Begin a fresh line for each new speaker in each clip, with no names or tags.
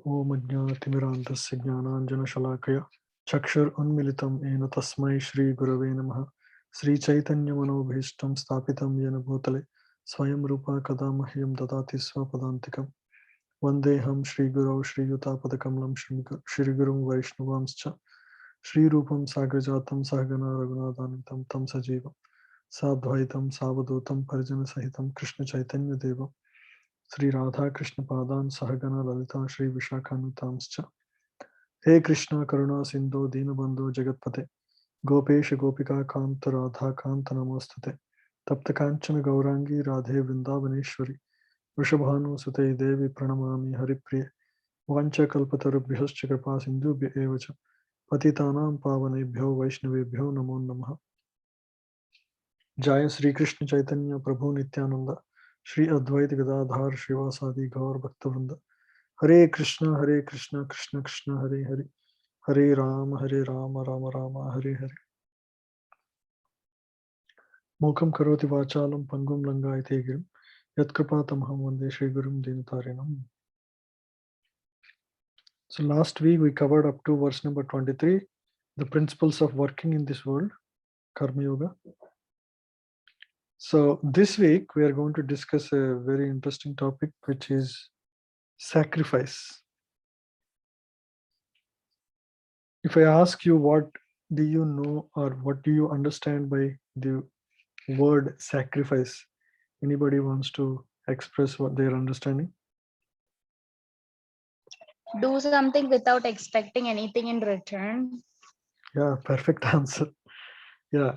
Om Ajnatimirandasya Jnananjana Shalakaya Chakshur Unmilitam Ena Tasmai Shri Gurave Namaha Sri Chaitanya Manobhishtam Stapitam Yena Bhutale Swayam Rupa Kadamahyam Dadati Swapadantikam Vandeham Shri Guru Shri Yutapadakamalam Shri Gurum Vaishnavamscha Shri Rupam Sagrajatam Sahagana Raghunatanitam Tam Sajivam Sadvaitam Savadutam Parijana Sahitam Krishna Chaitanya Devam Sri Radha Krishna Padan Sahagana Lalita Shri Vishakhanutamscha He Krishna Karuna Sindhu Dinabandhu Jagatpate Gopesha Gopika Kanta Radha Kanta Namastate Tapta Kanchana Gaurangi Radhe Vrindavaneshwari Vrishabhanu Sute Devi Pranamami Haripriye Vancha Kalpatarubhyascha Kripa Sindhubhya Evacha Patitanam Pavanebhyo Vaishnavebhyo Namo Namaha Jaya Sri Krishna Chaitanya Prabhu Nityananda Shri Advaita Gadadhar Srivasadi Gaur Bhaktavrinda Hare Krishna Krishna Krishna Hare Hare Hare Rama Rama Rama Hare Hare Mokam Karoti Vachalam Pangum Langai Girim Yat Kripatamaham Vande Shri Gurum Dinatarinam. So last week we covered up to verse number 23, the principles of working in this world, Karma Yoga. So this week we are going to discuss a very interesting topic, which is sacrifice. If I ask you, what do you know or what do you understand by the word sacrifice? Anybody wants to express what they are understanding?
Do something without expecting anything in return.
Yeah, perfect answer. Yeah.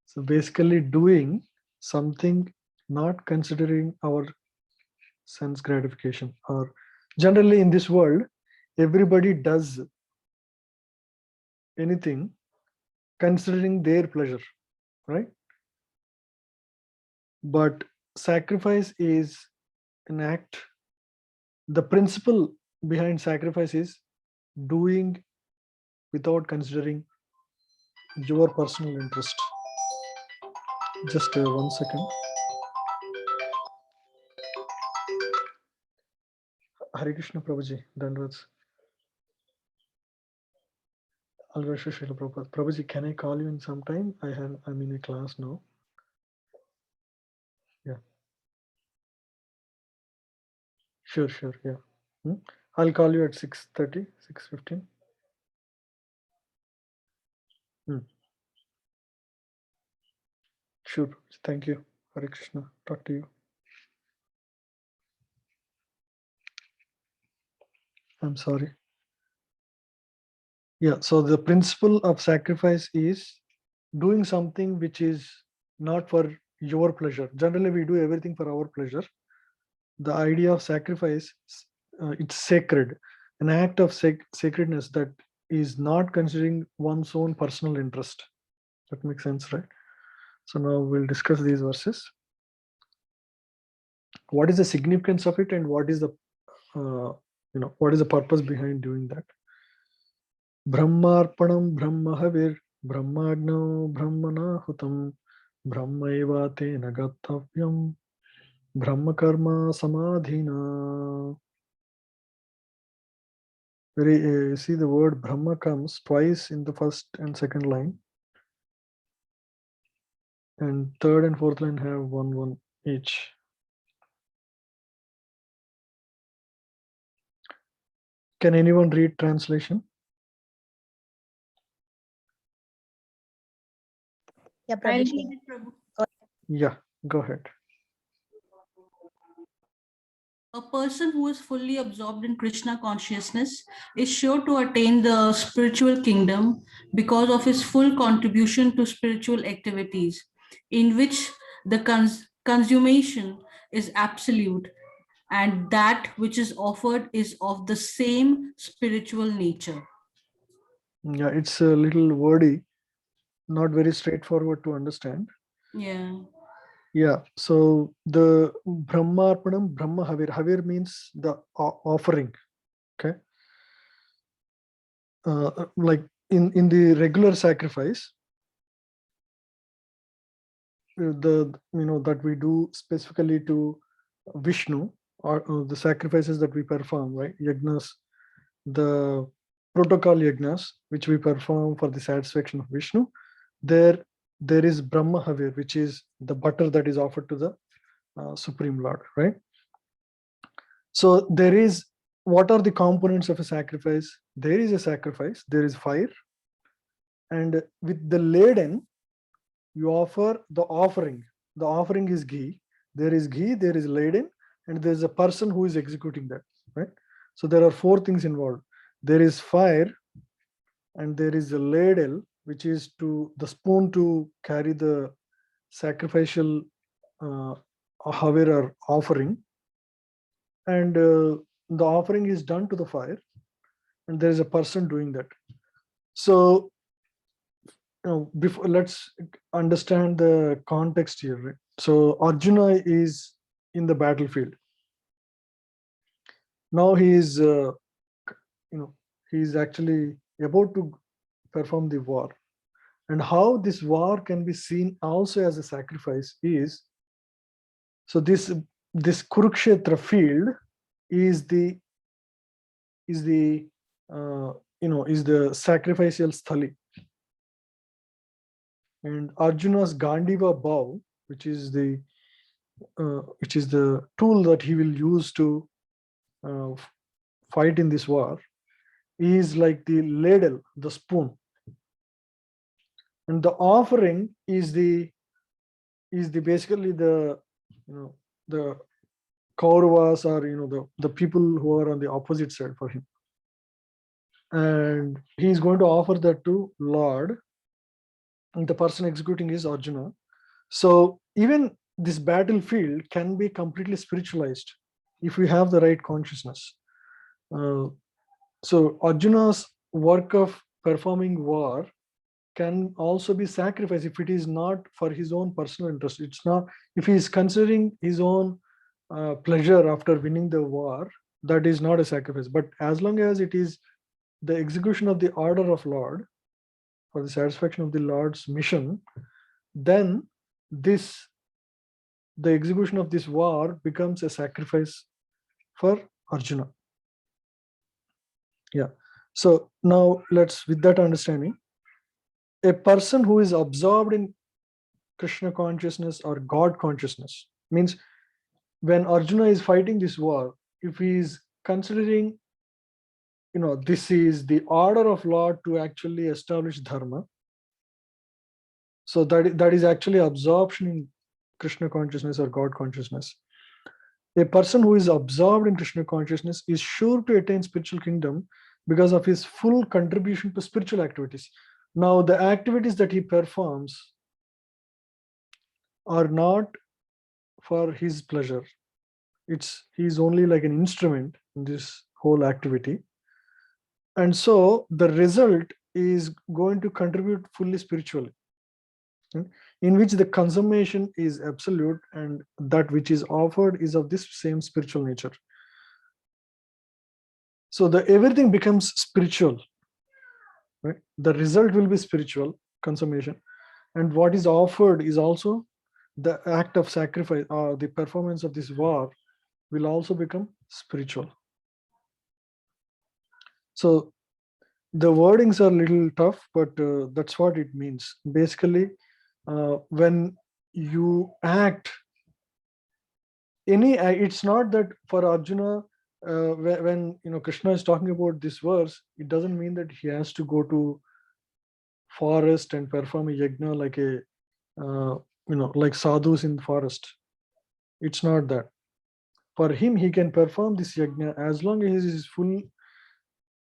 So basically doing something not considering our sense gratification, or generally in this world, everybody does anything considering their pleasure, right? But sacrifice is an act. The principle behind sacrifice is doing without considering your personal interest. Just 1 second. Hare Krishna Prabhuji, Dandavats. Algasha Srila Prabhupada. Prabhuji, can I call you in some time? I'm in a class now. Yeah. Sure, yeah. I'll call you at 6:30, 6:15. Sure. Thank you. Hare Krishna. Talk to you. I'm sorry. Yeah. So the principle of sacrifice is doing something which is not for your pleasure. Generally, we do everything for our pleasure. The idea of sacrifice, it's sacred, an act of sacredness that is not considering one's own personal interest. That makes sense, right? So now we'll discuss these verses. What is the significance of it, and what is the what is the purpose behind doing that? Brahmarpanam Brahmahavir Brahmagno Brahmanahutam Brahmaiva tena gattavyam Brahma karma samadhina. You see the word Brahma comes twice in the first and second line, and third and fourth line have one each. Can anyone read translation?
Yeah,
I'll
Prabhuji.
read it, Prabhu.
Yeah, go ahead.
A person who is fully absorbed in Krishna consciousness is sure to attain the spiritual kingdom because of his full contribution to spiritual activities, in which the consummation is absolute and that which is offered is of the same spiritual nature.
Yeah, it's a little wordy, not very straightforward to understand. Yeah, so the Brahmarpanam, Brahma Havir. Havir means the offering. Okay. Like in the regular sacrifice, that we do specifically to Vishnu, or the sacrifices that we perform, right? Yagnas, the protocol yajnas, which we perform for the satisfaction of Vishnu, there is Brahma Havir, which is the butter that is offered to the Supreme Lord, right? So there is, what are the components of a sacrifice? There is a sacrifice, there is fire, and with the laden, you offer the offering. The offering is ghee. There is ghee, there is laden, and there is a person who is executing that, right? So there are 4 things involved. There is fire, and there is a ladle, which is to the spoon to carry the sacrificial havir or offering, and the offering is done to the fire, and there is a person doing that. So before, let's understand the context here, right? So Arjuna is in the battlefield. Now he is he is actually about to perform the war. And how this war can be seen also as a sacrifice is, so this Kurukshetra field is the sacrificial sthali, and Arjuna's Gandiva bow, which is the tool that he will use to fight in this war, is like the ladle, the spoon, and the offering is the basically the the Kauravas, or the people who are on the opposite side for him, and he is going to offer that to Lord, and the person executing is Arjuna. So even this battlefield can be completely spiritualized if we have the right consciousness. So Arjuna's work of performing war can also be sacrificed if it is not for his own personal interest. It's not, if he is considering his own pleasure after winning the war, that is not a sacrifice. But as long as it is the execution of the order of Lord, for the satisfaction of the Lord's mission, then the execution of this war becomes a sacrifice for Arjuna. Yeah. So now let's, with that understanding, a person who is absorbed in Krishna consciousness or God consciousness, means when Arjuna is fighting this war, if he is considering, this is the order of Lord to actually establish dharma, so that is actually absorption in Krishna consciousness or God consciousness. A person who is absorbed in Krishna consciousness is sure to attain spiritual kingdom because of his full contribution to spiritual activities. Now, the activities that he performs are not for his pleasure. He's only like an instrument in this whole activity. And so the result is going to contribute fully spiritually, in which the consummation is absolute and that which is offered is of this same spiritual nature. So everything becomes spiritual, right? The result will be spiritual consummation, and what is offered is also the act of sacrifice, or the performance of this war will also become spiritual. So the wordings are a little tough, but that's what it means. Basically, when you act, it's not that for Arjuna, when Krishna is talking about this verse, it doesn't mean that he has to go to forest and perform a yajna like a like sadhus in forest. It's not that. For him, he can perform this yajna as long as he is full,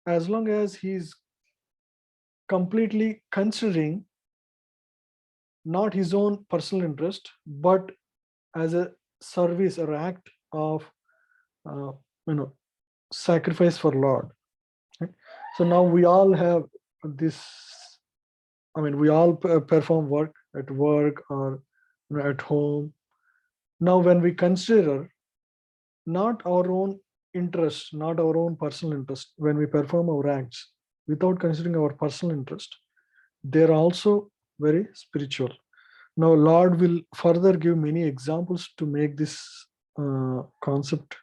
as long as he is completely considering not his own personal interest, but as a service or act of sacrifice for Lord. Right? So now we all have this. I mean, we all perform work or at home. Now, when we consider not our own interest, not our own personal interest, when we perform our acts without considering our personal interest, they're also very spiritual. Now, Lord will further give many examples to make this concept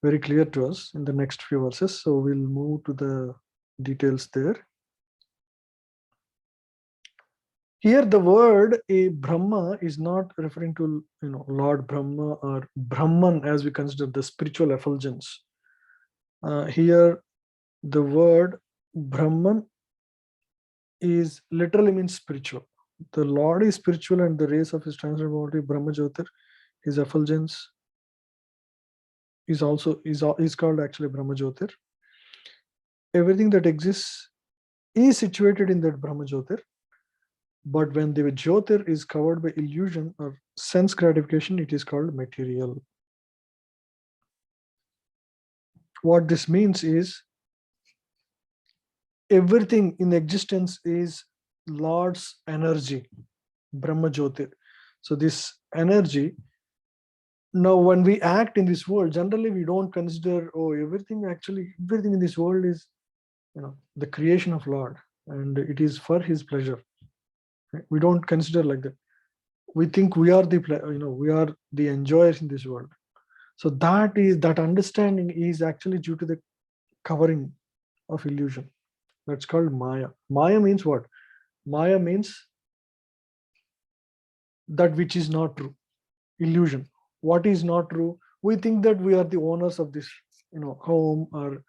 very clear to us in the next few verses. So we'll move to the details there. Here the word a Brahma is not referring to Lord Brahma or Brahman as we consider the spiritual effulgence. Here the word Brahman is literally means spiritual. The Lord is spiritual and the rays of his transcendental body, Brahma Jyotir, his effulgence is called actually Brahma Jyotir. Everything that exists is situated in that Brahma Jyotir. But when the Jyotir is covered by illusion or sense gratification, it is called material. What this means is everything in existence is Lord's energy, Brahma Jyotir. So this energy, now when we act in this world, generally we don't consider, everything in this world is the creation of Lord and it is for his pleasure. We don't consider like that. We think we are the enjoyers in this world. So that understanding is actually due to the covering of illusion. That's called Maya. Maya means what? Maya means that which is not true. Illusion. What is not true? We think that we are the owners of this, home, or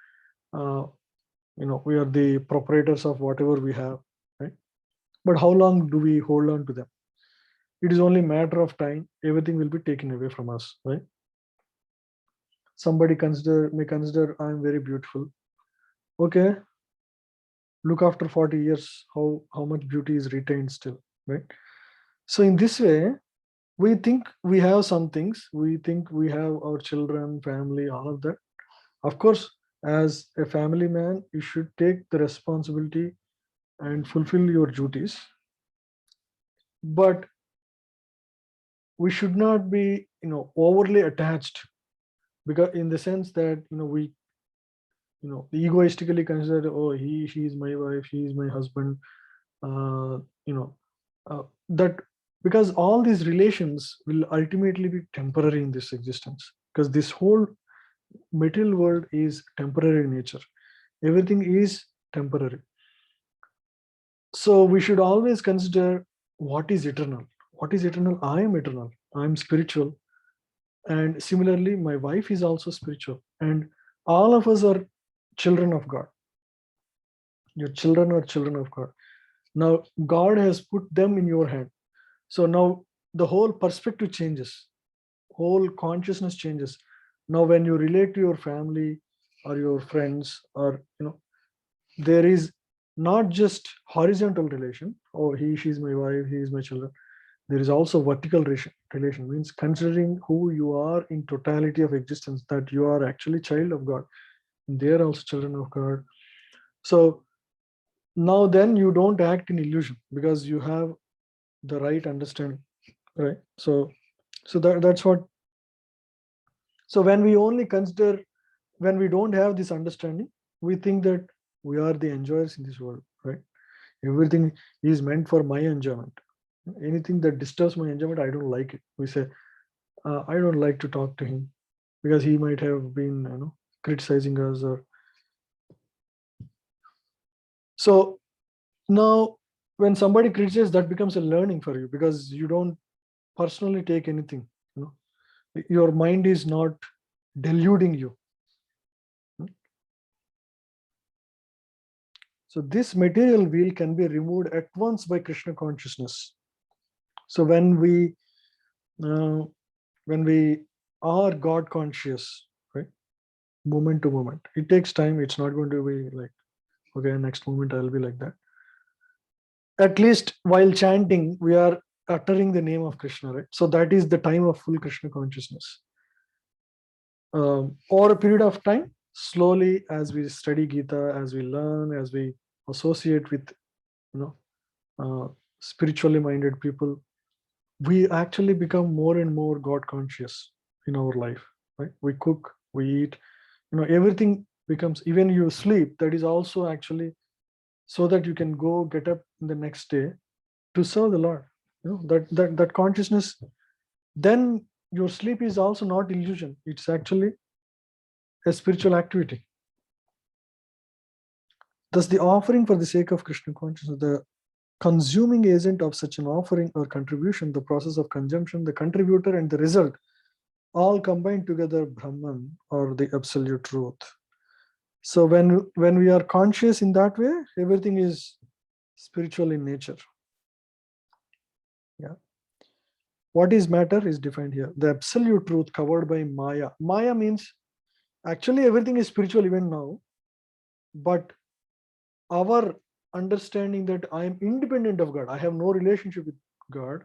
we are the proprietors of whatever we have, right? But how long do we hold on to them? It is only a matter of time. Everything will be taken away from us, right? Somebody may consider I am very beautiful. Okay, look after 40 years, how much beauty is retained still, right? So in this way, we think we have some things. We think we have our children, family, all of that. Of course, as a family man, you should take the responsibility and fulfill your duties. But we should not be, overly attached, because in the sense that, we, egoistically consider, oh, she is my wife, he is my husband, that because all these relations will ultimately be temporary in this existence, because this whole material world is temporary in nature. Everything is temporary. So we should always consider what is eternal. What is eternal? I am eternal. I am spiritual. And similarly, my wife is also spiritual. And all of us are children of God. Your children are children of God. Now, God has put them in your hand. So now the whole perspective changes. Whole consciousness changes. Now, when you relate to your family or your friends, or there is not just horizontal relation. Oh, she is my wife, he is my children. There is also vertical relation, means considering who you are in totality of existence, that you are actually child of God. They are also children of God. So now then you don't act in illusion because you have the right understanding, right? So that's what. So when we only consider, when we don't have this understanding, we think that we are the enjoyers in this world, right? Everything is meant for my enjoyment. Anything that disturbs my enjoyment, I don't like it. We say, I don't like to talk to him because he might have been, criticizing us. Or so now, when somebody criticizes, that becomes a learning for you because you don't personally take anything. Your mind is not deluding you. So this material wheel can be removed at once by Krishna consciousness. So when we are God conscious, right, moment to moment, it takes time. It's not going to be like, okay, next moment I'll be like that. At least while chanting, we are uttering the name of Krishna, right? So that is the time of full Krishna consciousness. Over a period of time, slowly, as we study Gita, as we learn, as we associate with, spiritually minded people, we actually become more and more God conscious in our life, right? We cook, we eat, everything becomes, even you sleep, that is also actually so that you can go get up in the next day to serve the Lord. That consciousness, then your sleep is also not illusion. It's actually a spiritual activity. Thus, the offering for the sake of Krishna consciousness, the consuming agent of such an offering or contribution, the process of consumption, the contributor, and the result, all combined together, Brahman, or the absolute truth. So when we are conscious in that way, everything is spiritual in nature. Yeah. What is matter is defined here. The absolute truth covered by Maya. Maya means actually everything is spiritual even now, but our understanding that I am independent of God, I have no relationship with God,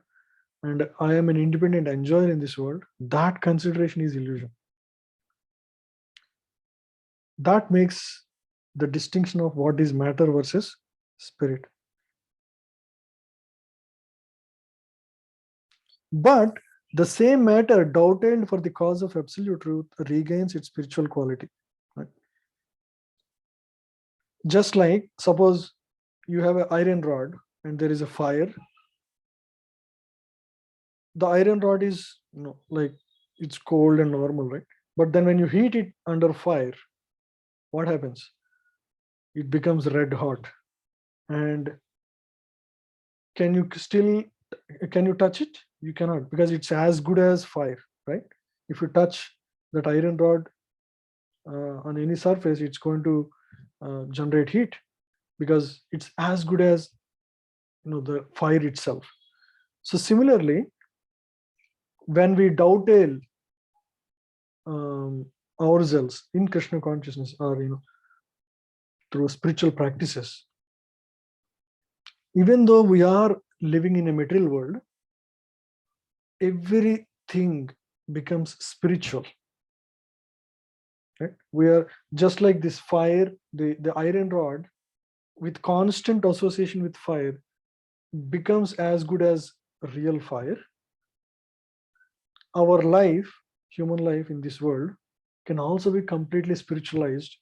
and I am an independent enjoyer in this world, that consideration is illusion. That makes the distinction of what is matter versus spirit. But the same matter, doubted for the cause of absolute truth, regains its spiritual quality. Right? Just like, suppose you have an iron rod and there is a fire. The iron rod is, like it's cold and normal, right? But then when you heat it under fire, what happens? It becomes red hot. And can you touch it? You cannot, because it's as good as fire, right? If you touch that iron rod on any surface, it's going to generate heat, because it's as good as the fire itself. So similarly, when we dovetail ourselves in Krishna consciousness, or through spiritual practices, even though we are living in a material world, everything becomes spiritual. Right? We are just like this fire, the iron rod, with constant association with fire, becomes as good as real fire. Our life, human life in this world, can also be completely spiritualized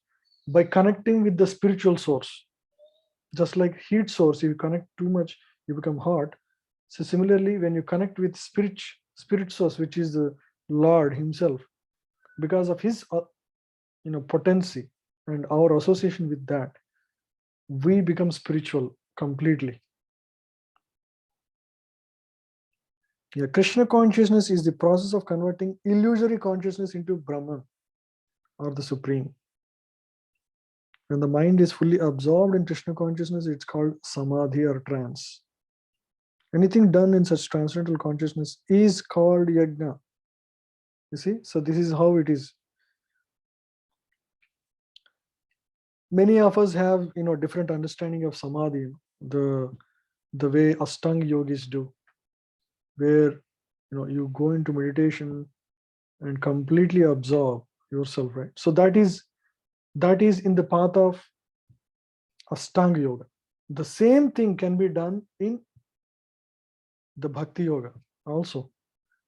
by connecting with the spiritual source. Just like heat source, if you connect too much, you become hot. So similarly, when you connect with spirit source, which is the Lord himself, because of his potency and our association with that, we become spiritual completely. Yeah, Krishna consciousness is the process of converting illusory consciousness into Brahman, or the Supreme. When the mind is fully absorbed in Krishna consciousness, it's called samadhi or trance. Anything done in such transcendental consciousness is called yajna. You see, so this is how it is. Many of us have different understanding of samadhi, the way Ashtanga yogis do, where you go into meditation and completely absorb yourself, right? So that is in the path of Ashtanga yoga. The same thing can be done in the bhakti yoga also.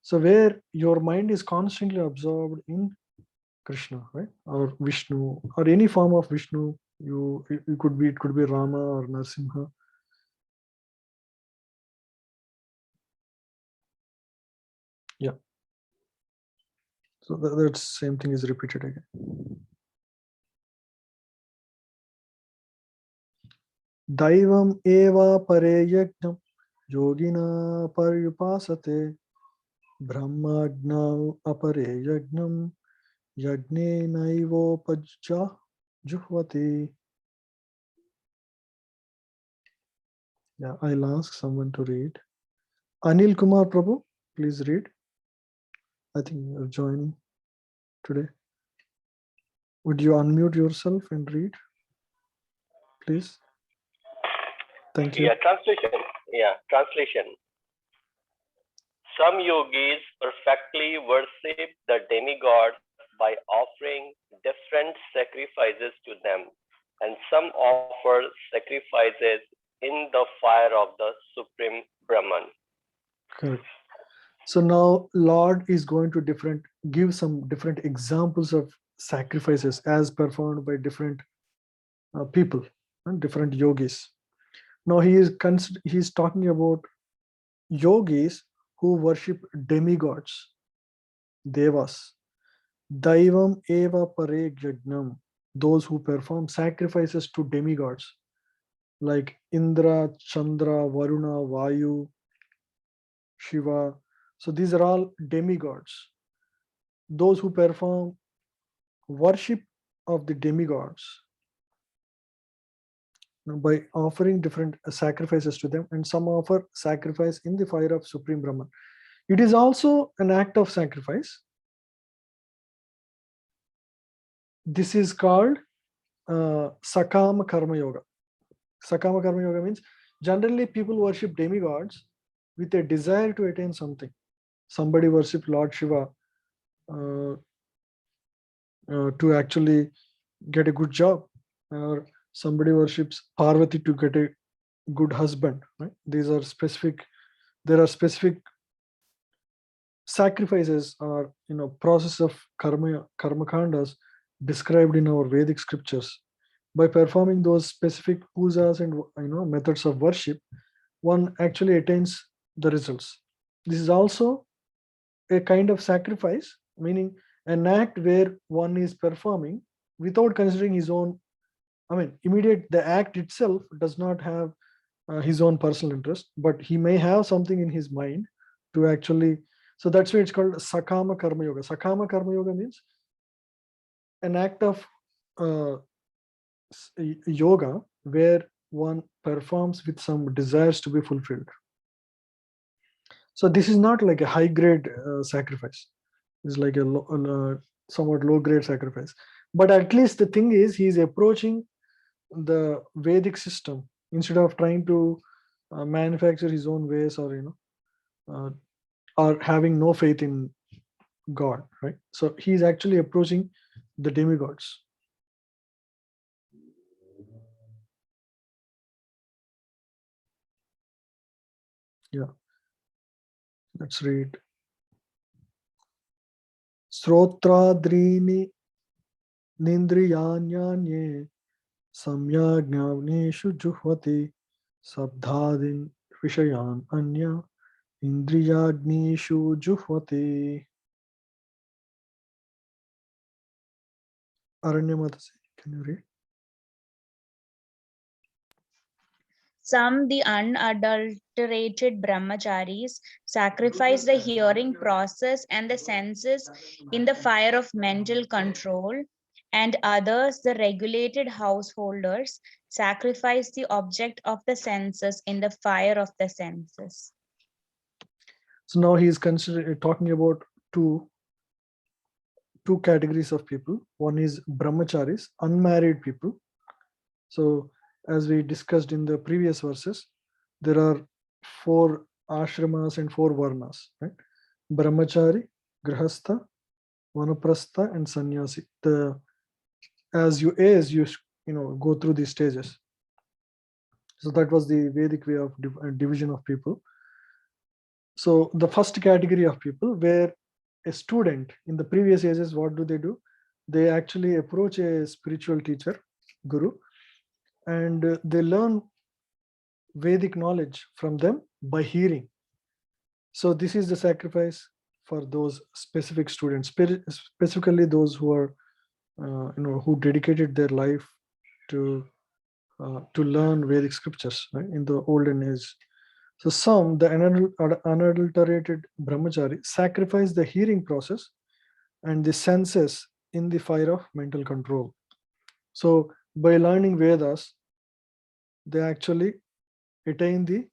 So where your mind is constantly absorbed in Krishna, right, or Vishnu, or any form of Vishnu. It could be Rama or Narsimha. Yeah. So that same thing is repeated again. Daivam eva pare yajnam yogina paryupasate brahmagna apare yajnam yagne naivopajja juhvati. Yeah, I'll ask someone to read. Anil Kumar Prabhu, please read. I think you're joining today. Would you unmute yourself and read, please? Thank you.
Yeah, translation. Some yogis perfectly worship the demigods by offering different sacrifices to them, and some offer sacrifices in the fire of the Supreme Brahman.
Correct. So now Lord is going to give some different examples of sacrifices as performed by different people and different yogis. Now he is talking about yogis who worship demigods, devas. Daivam eva pare yajnam, those who perform sacrifices to demigods like Indra, Chandra, Varuna, Vayu, Shiva. So these are all demigods. Those who perform worship of the demigods by offering different sacrifices to them, and some offer sacrifice in the fire of Supreme Brahman. It is also an act of sacrifice. This is called Sakama Karma Yoga. Sakama Karma Yoga means generally people worship demigods with a desire to attain something. Somebody worships Lord Shiva to actually get a good job, or somebody worships Parvati to get a good husband. Right? These are specific. There are specific sacrifices or process of karma khandas described in our Vedic scriptures. By performing those specific pujas and methods of worship, one actually attains the results. This is also a kind of sacrifice, meaning an act where one is performing without considering his own, the act itself does not have his own personal interest, but he may have something in his mind to actually, so that's why it's called Sakama Karma Yoga. Sakama Karma Yoga means an act of yoga where one performs with some desires to be fulfilled. So this is not like a high grade sacrifice. It's like a somewhat low grade sacrifice. But at least the thing is, he is approaching the Vedic system instead of trying to manufacture his own ways, or or having no faith in God, right? So he's actually approaching the demigods. Yeah, let's read. Srotradrini nindriyanyanye samyagnyavneshu juhvati sabdhadin vishayan anya indriyagnishu juhvati. Aranyamata, can you read?
Some, the unadulterated brahmacharis, sacrifice the hearing process and the senses in the fire of mental control, and others, the regulated householders, sacrifice the object of the senses in the fire of the senses.
So now he is talking about two categories of people. One is brahmacharis, unmarried people. So as we discussed in the previous verses, there are 4 ashramas and 4 varnas, right? Brahmachari, grihastha, vanaprastha, and sannyasi. As you go through these stages. So that was the Vedic way of division of people. So the first category of people, where a student in the previous ages, what do? They actually approach a spiritual teacher, guru, and they learn Vedic knowledge from them by hearing. So this is the sacrifice for those specific students, specifically those who are, who dedicated their life to learn Vedic scriptures, right, in the olden age. So some, the unadulterated brahmachari, sacrifice the hearing process and the senses in the fire of mental control. So by learning Vedas, they actually attain the,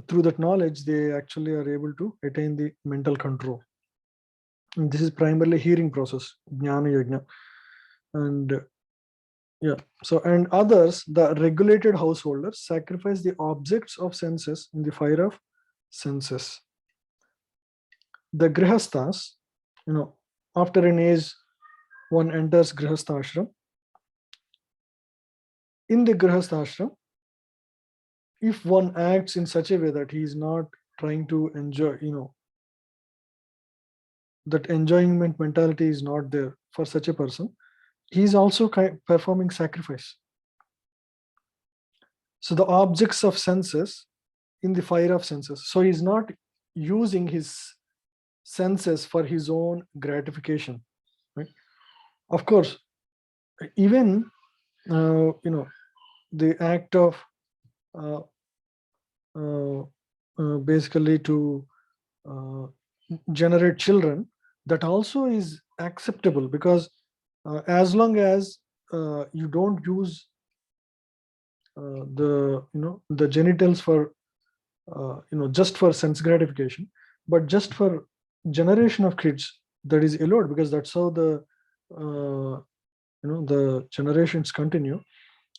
through that knowledge, they actually are able to attain the mental control. And this is primarily hearing process, jnana yajna. And yeah, so and others, the regulated householders, sacrifice the objects of senses in the fire of senses. The grihasthas, after an age, one enters grihastha ashram. In the grihastha ashram, if one acts in such a way that he is not trying to enjoy, that enjoyment mentality is not there for such a person, he is also performing sacrifice. So the objects of senses in the fire of senses. So he's not using his senses for his own gratification. Of course, even the act of basically to generate children, that also is acceptable, because as long as you don't use the genitals for just for sense gratification, but just for generation of kids, that is allowed, because that's how the generations continue.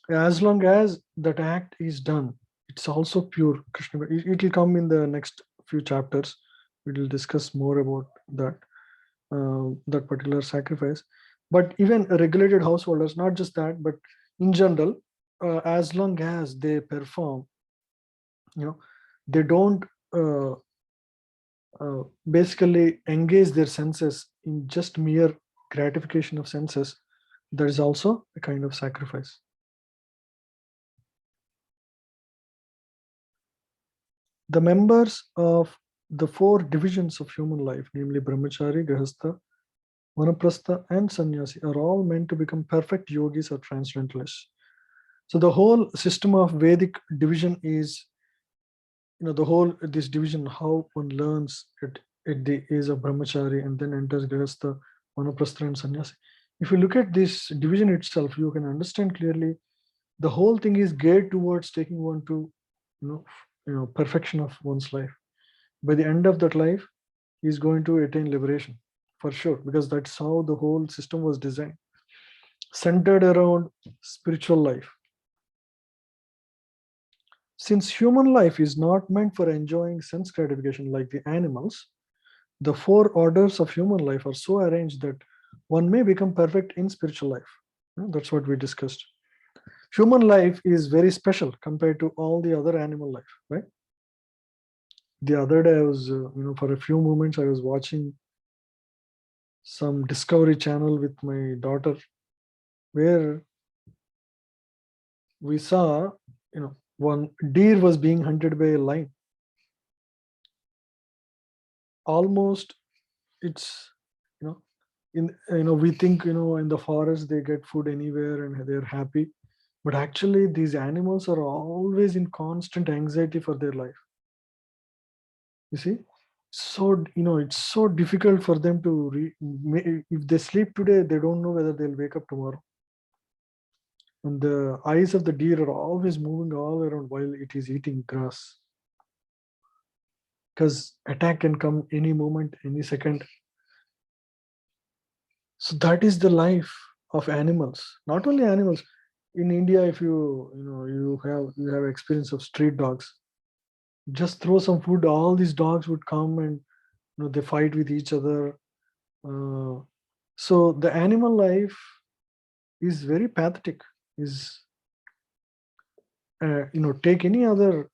As long as that act is done, it's also pure Krishna. It will come in the next few chapters. We will discuss more about that particular sacrifice. But even regulated householders, not just that, but in general, as long as they perform, they don't basically engage their senses in just mere gratification of senses, there is also a kind of sacrifice. The members of the 4 divisions of human life, namely Brahmachari, Grihastha, Vanaprastha, and Sannyasi, are all meant to become perfect yogis or transcendentalists. So the whole system of Vedic division is, this division, how one learns at the age of Brahmachari and then enters Grihastha, Vanaprastha, and Sannyasi. If you look at this division itself, you can understand clearly the whole thing is geared towards taking one to perfection of one's life. By the end of that life, he is going to attain liberation for sure, because that's how the whole system was designed, centered around spiritual life. Since human life is not meant for enjoying sense gratification like the animals, the 4 orders of human life are so arranged that one may become perfect in spiritual life. That's what we discussed. Human life is very special compared to all the other animal life, right? The other day I was, for a few moments I was watching some Discovery Channel with my daughter, where we saw, one deer was being hunted by a lion. Almost, it's, we think, in the forest they get food anywhere and they're happy, but actually these animals are always in constant anxiety for their life. You see, so it's so difficult for them to if they sleep today, they don't know whether they'll wake up tomorrow. And the eyes of the deer are always moving all around while it is eating grass, because attack can come any moment, any second. So that is the life of animals. Not only animals. In India, if you have experience of street dogs, just throw some food, all these dogs would come and they fight with each other. So the animal life is very pathetic. Is take any other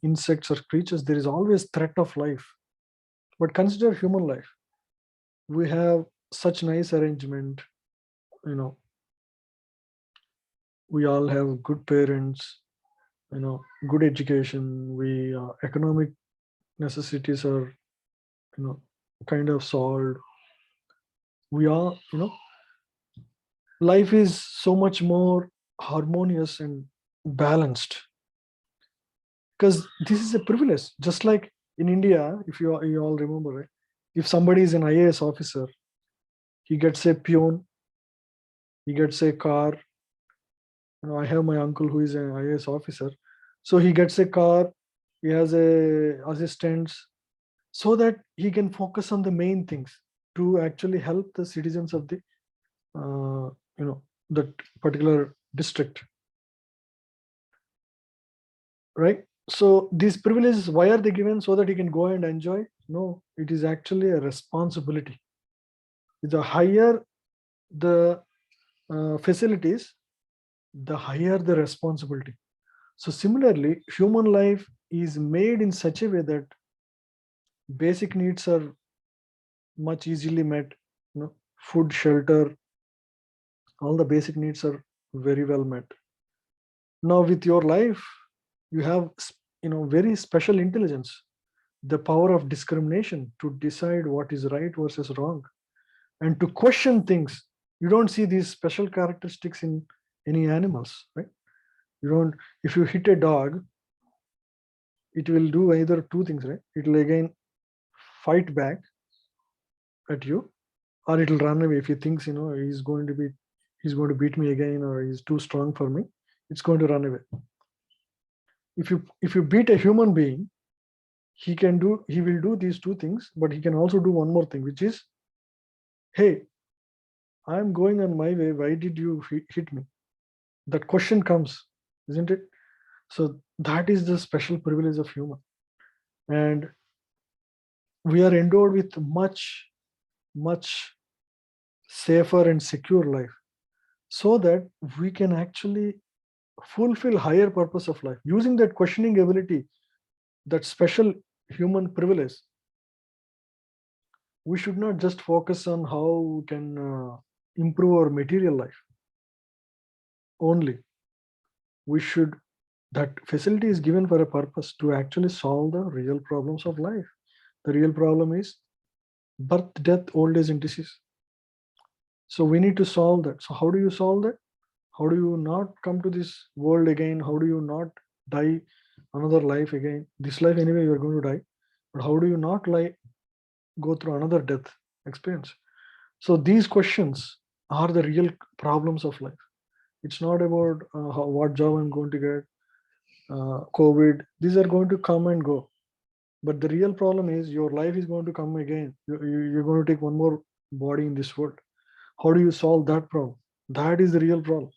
insects or creatures, there is always threat of life. But consider human life. We have such nice arrangement. We all have good parents, good education. We economic necessities are kind of solved. We are life is so much more harmonious and balanced, because this is a privilege. Just like in India, if you all remember, right? If somebody is an IAS officer, he gets a peon, he gets a car. I have my uncle who is an IAS officer, so he gets a car, he has a assistants, so that he can focus on the main things to actually help the citizens of the that particular district, right? So these privileges, why are they given? So that he can go and enjoy? No, it is actually a responsibility. The higher the facilities, the higher the responsibility. So similarly, human life is made in such a way that basic needs are much easily met. Food, shelter, all the basic needs are very well met. Now with your life, you have very special intelligence, the power of discrimination to decide what is right versus wrong, and to question things You don't see these special characteristics in any animals, right? You don't, if you hit a dog, it will do either two things, right? It will again fight back at you, or it will run away. If he thinks, he's going to beat me again, or he's too strong for me, it's going to run away. If you beat a human being, he will do these two things, but he can also do one more thing, which is, hey, I'm going on my way, why did you hit me? That question comes, isn't it? So that is the special privilege of human. And we are endowed with much, much safer and secure life, so that we can actually fulfill higher purpose of life using that questioning ability, that special human privilege. We should not just focus on how we can improve our material life only. We should, that facility is given for a purpose, to actually solve the real problems of life. The real problem is birth, death, old age, and disease. So we need to solve that. So how do you solve that? How do you not come to this world again? How do you not die another life again? This life anyway, you are going to die. But how do you not go through another death experience? So these questions are the real problems of life. It's not about what job I'm going to get, COVID. These are going to come and go. But the real problem is your life is going to come again. You're going to take one more body in this world. How do you solve that problem? That is the real problem.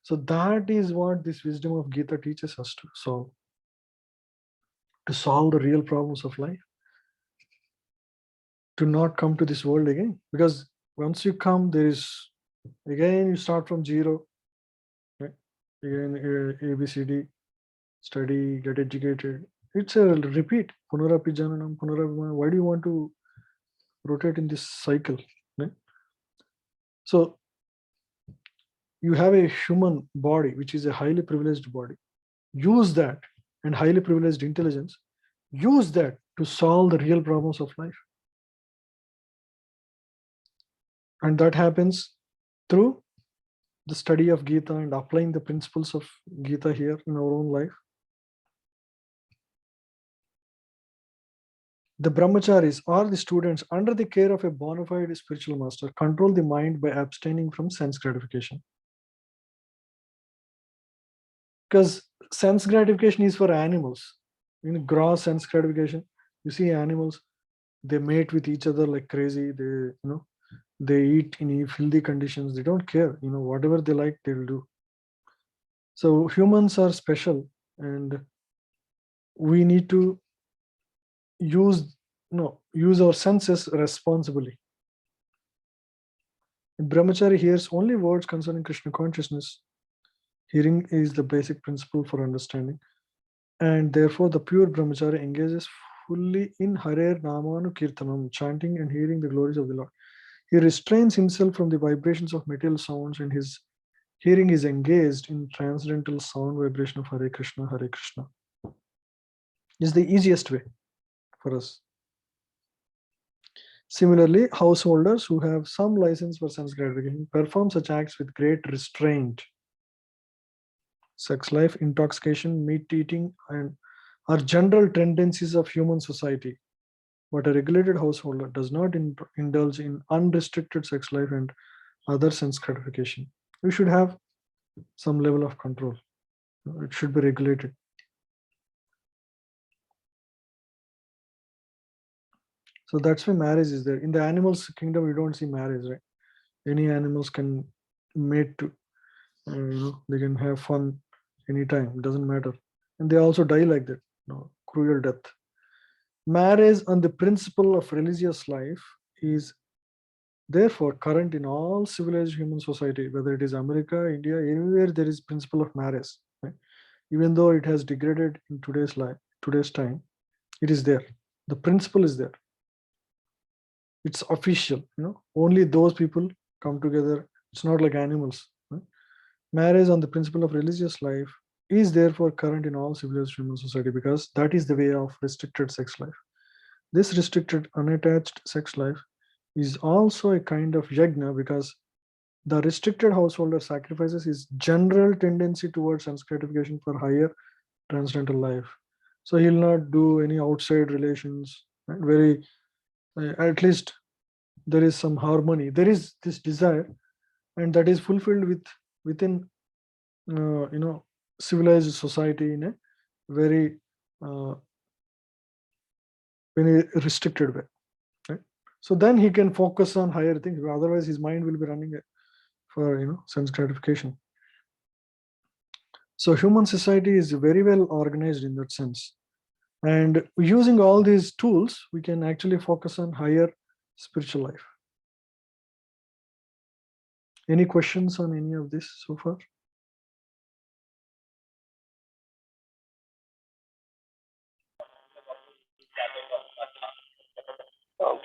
So that is what this wisdom of Gita teaches us to solve. To solve the real problems of life. To not come to this world again. Because once you come, there is, again, you start from zero. Right? Again, A, B, C, D, study, get educated. It's a repeat. Punarapi jananam, punarapi. Why do you want to rotate in this cycle? Right? So you have a human body, which is a highly privileged body. Use that, and highly privileged intelligence. Use that to solve the real problems of life. And that happens through the study of Gita and applying the principles of Gita here in our own life. The brahmacharis, or the students under the care of a bona fide spiritual master, control the mind by abstaining from sense gratification. Because sense gratification is for animals. In gross sense gratification, you see animals, they mate with each other like crazy. They eat in filthy conditions. They don't care. Whatever they like, they'll do. So humans are special, and we need to use our senses responsibly. If brahmachari hears only words concerning Krishna consciousness, hearing is the basic principle for understanding, and therefore the pure brahmachari engages fully in Harer Namanu Kirtanam, chanting and hearing the glories of the Lord. He restrains himself from the vibrations of material sounds, and his hearing is engaged in transcendental sound vibration of Hare Krishna, Hare Krishna. Is the easiest way for us. Similarly, householders who have some license for sense gratification perform such acts with great restraint. Sex life, intoxication, meat eating, and are general tendencies of human society. But a regulated householder does not indulge in unrestricted sex life and other sense gratification. We should have some level of control. It should be regulated. So that's why marriage is there. In the animals kingdom, we don't see marriage, right? Any animals can mate to, they can have fun anytime. It doesn't matter. And they also die like that, cruel death. Marriage on the principle of religious life is therefore current in all civilized human society, whether it is America, India, anywhere there is principle of marriage. Right? Even though it has degraded in today's time, it is there. The principle is there. It's official, only those people come together. It's not like animals. Right? Marriage on the principle of religious life is therefore current in all civilized human society, because that is the way of restricted sex life. This restricted unattached sex life is also a kind of yajna, because the restricted householder sacrifices his general tendency towards sense gratification for higher transcendental life. So he'll not do any outside relations, right? Very, at least there is some harmony. There is this desire, and that is fulfilled within civilized society in a very very restricted way, right? So then he can focus on higher things. Otherwise, his mind will be running for sense gratification. So human society is very well organized in that sense, and using all these tools, we can actually focus on higher spiritual life. Any questions on any of this so far?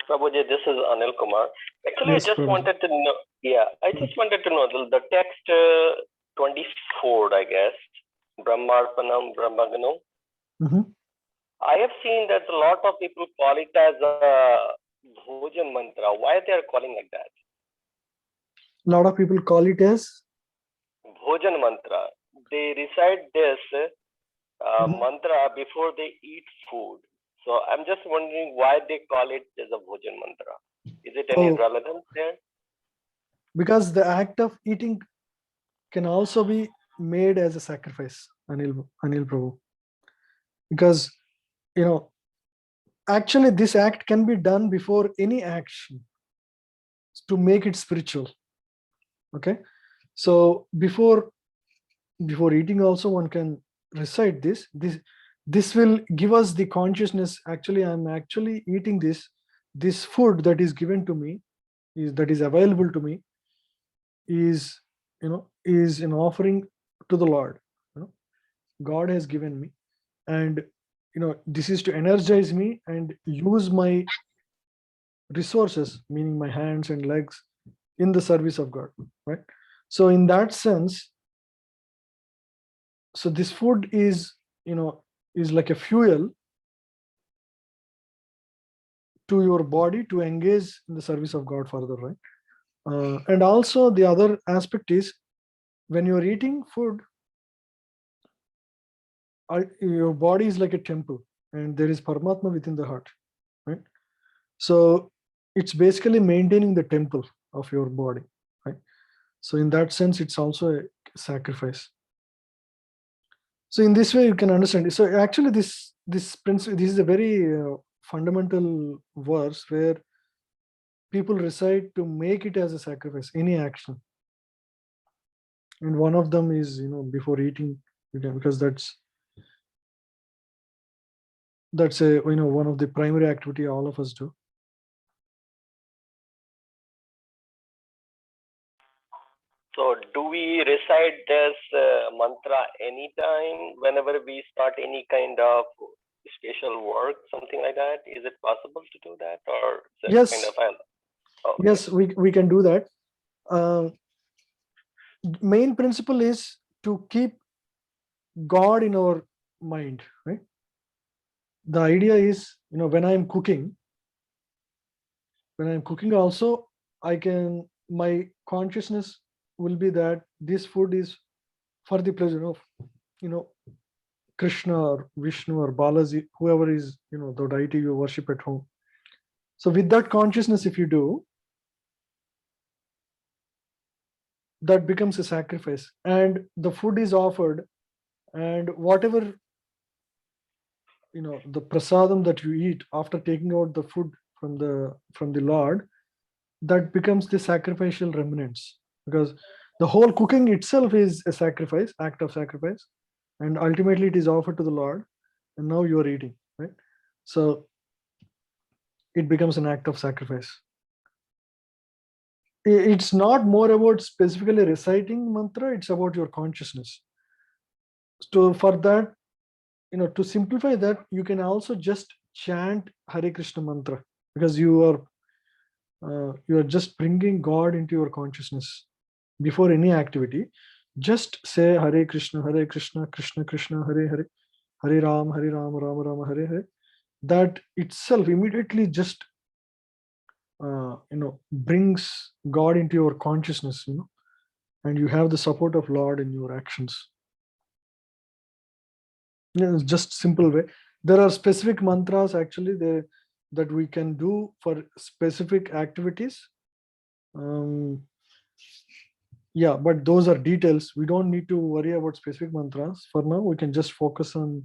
Prabhuji, this is Anil Kumar. Actually,
Yes,
I just
Prabhuji.
wanted to know. Yeah, I just wanted to know the text 24, I guess, Brahmarpanam Brahmaganam.
Mhm.
I have seen that a lot of people call it as a Bhojan mantra. Why they are calling like that?
A lot of people call it as
Bhojan mantra. They recite this
Mhm.
mantra before they eat food. So I'm just wondering why they call it as a Bhojan mantra. Is it any
Oh.
relevance there?
because the act of eating can also be made as a sacrifice, Anil Prabhu. Because actually this act can be done before any action to make it spiritual. Okay, so before eating also one can recite this will give us the consciousness. Actually, I'm actually eating this food that is given to me, that is available to me, is an offering to the Lord. God has given me, and this is to energize me and use my resources, meaning my hands and legs, in the service of God, right? So in that sense, so this food is like a fuel to your body to engage in the service of God further, right? And also the other aspect is, when you're eating food, your body is like a temple, and there is Paramatma within the heart, right? So it's basically maintaining the temple of your body, right? So in that sense, it's also a sacrifice. So in this way, you can understand it. So actually, this principle, this is a very fundamental verse where people recite to make it as a sacrifice, any action. And one of them is before eating, because that's a one of the primary activity all of us do.
So do we recite this mantra anytime whenever we start any kind of special work, something like that? Is it possible to do that, or is it
Yes.
kind of okay.
Yes, we can do that. Main principle is to keep God in our mind, right? The idea is, when I'm cooking also, my consciousness will be that this food is for the pleasure of Krishna or Vishnu or Balaji, whoever is the deity you worship at home. So with that consciousness, if you do, that becomes a sacrifice, and the food is offered, and whatever the prasadam that you eat after taking out the food from the Lord, that becomes the sacrificial remnants, because the whole cooking itself is a sacrifice, act of sacrifice, and ultimately it is offered to the Lord, and now you are eating, right? So it becomes an act of sacrifice. It's not more about specifically reciting mantra, it's about your consciousness. So for that, to simplify that, you can also just chant Hare Krishna mantra, because you are just bringing God into your consciousness before any activity. Just say Hare Krishna, Krishna Krishna, Hare Hare, Hare Ram, Ram Ram, Hare Hare. That itself immediately just brings God into your consciousness, and you have the support of Lord in your actions. It's just simple way. There are specific mantras actually that we can do for specific activities. Yeah, but those are details. We don't need to worry about specific mantras. For now, we can just focus on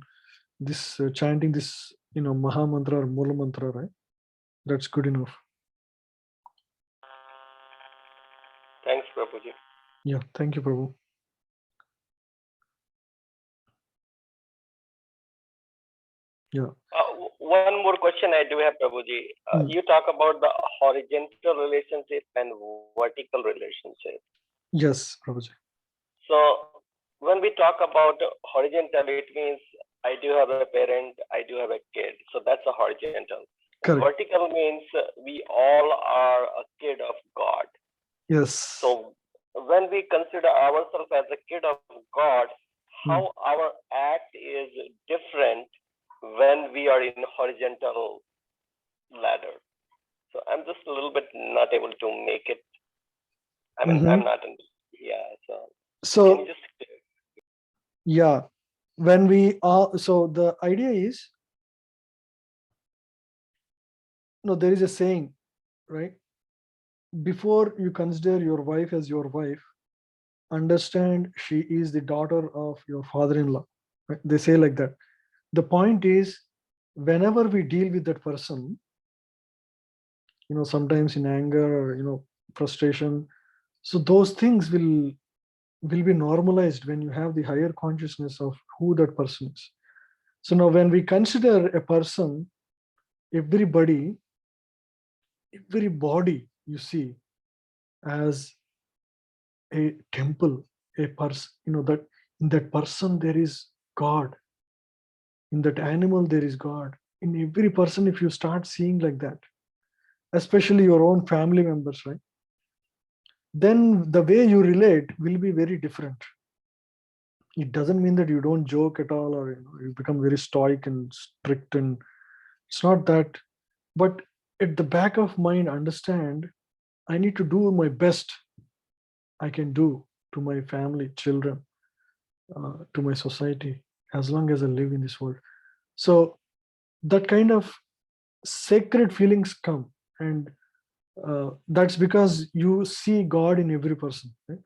this chanting this, Maha Mantra or Mula Mantra, right? That's good enough.
Thanks, Prabhuji.
Yeah, thank you, Prabhu. Yeah.
One more question I do have, Prabhuji. You talk about the horizontal relationship and vertical relationship.
Yes, Prabhuji.
So when we talk about horizontal, it means I do have a parent, I do have a kid. So that's a horizontal.
Correct.
Vertical means we all are a kid of God.
Yes.
So when we consider ourselves as a kid of God, how our act is different when we are in horizontal ladder. So I'm just a little bit not able to make it. I mean, I'm not in, yeah. So can you just,
yeah, when we are, so the idea is, there is a saying, right? Before you consider your wife as your wife, understand she is the daughter of your father-in-law. Right? They say like that. The point is, whenever we deal with that person, sometimes in anger or frustration, so those things will be normalized when you have the higher consciousness of who that person is. So now when we consider a person, everybody you see as a temple, a person, that in that person there is God, in that animal there is God, in every person. If you start seeing like that, especially your own family members, right, then the way you relate will be very different. It doesn't mean that you don't joke at all, or you become very stoic and strict, and it's not that. But at the back of mind, understand, I need to do my best I can do to my family, children, to my society, as long as I live in this world. So that kind of sacred feelings come, and that's because you see God in every person. Right?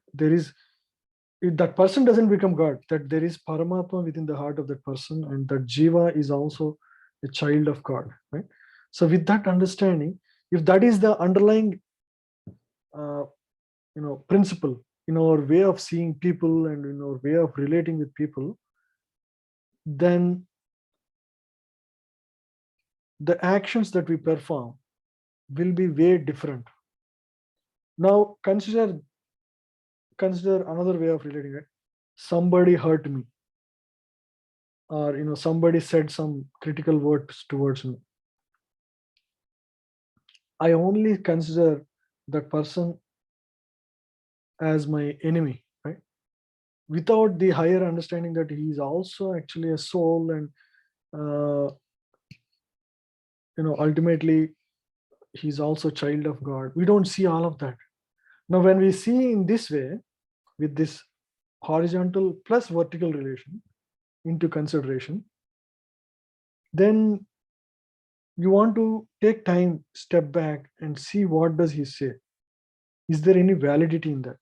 That person doesn't become God, that there is Paramatma within the heart of that person, and that Jiva is also a child of God. Right? So with that understanding, if that is the underlying principle in our way of seeing people and in our way of relating with people, then the actions that we perform will be way different. Now consider another way of relating it. Somebody hurt me, or somebody said some critical words towards me. I only consider that person as my enemy, right? Without the higher understanding that he is also actually a soul, and ultimately he's also a child of God. We don't see all of that. Now when we see in this way, with this horizontal plus vertical relation into consideration, then you want to take time, step back, and see what does he say. Is there any validity in that?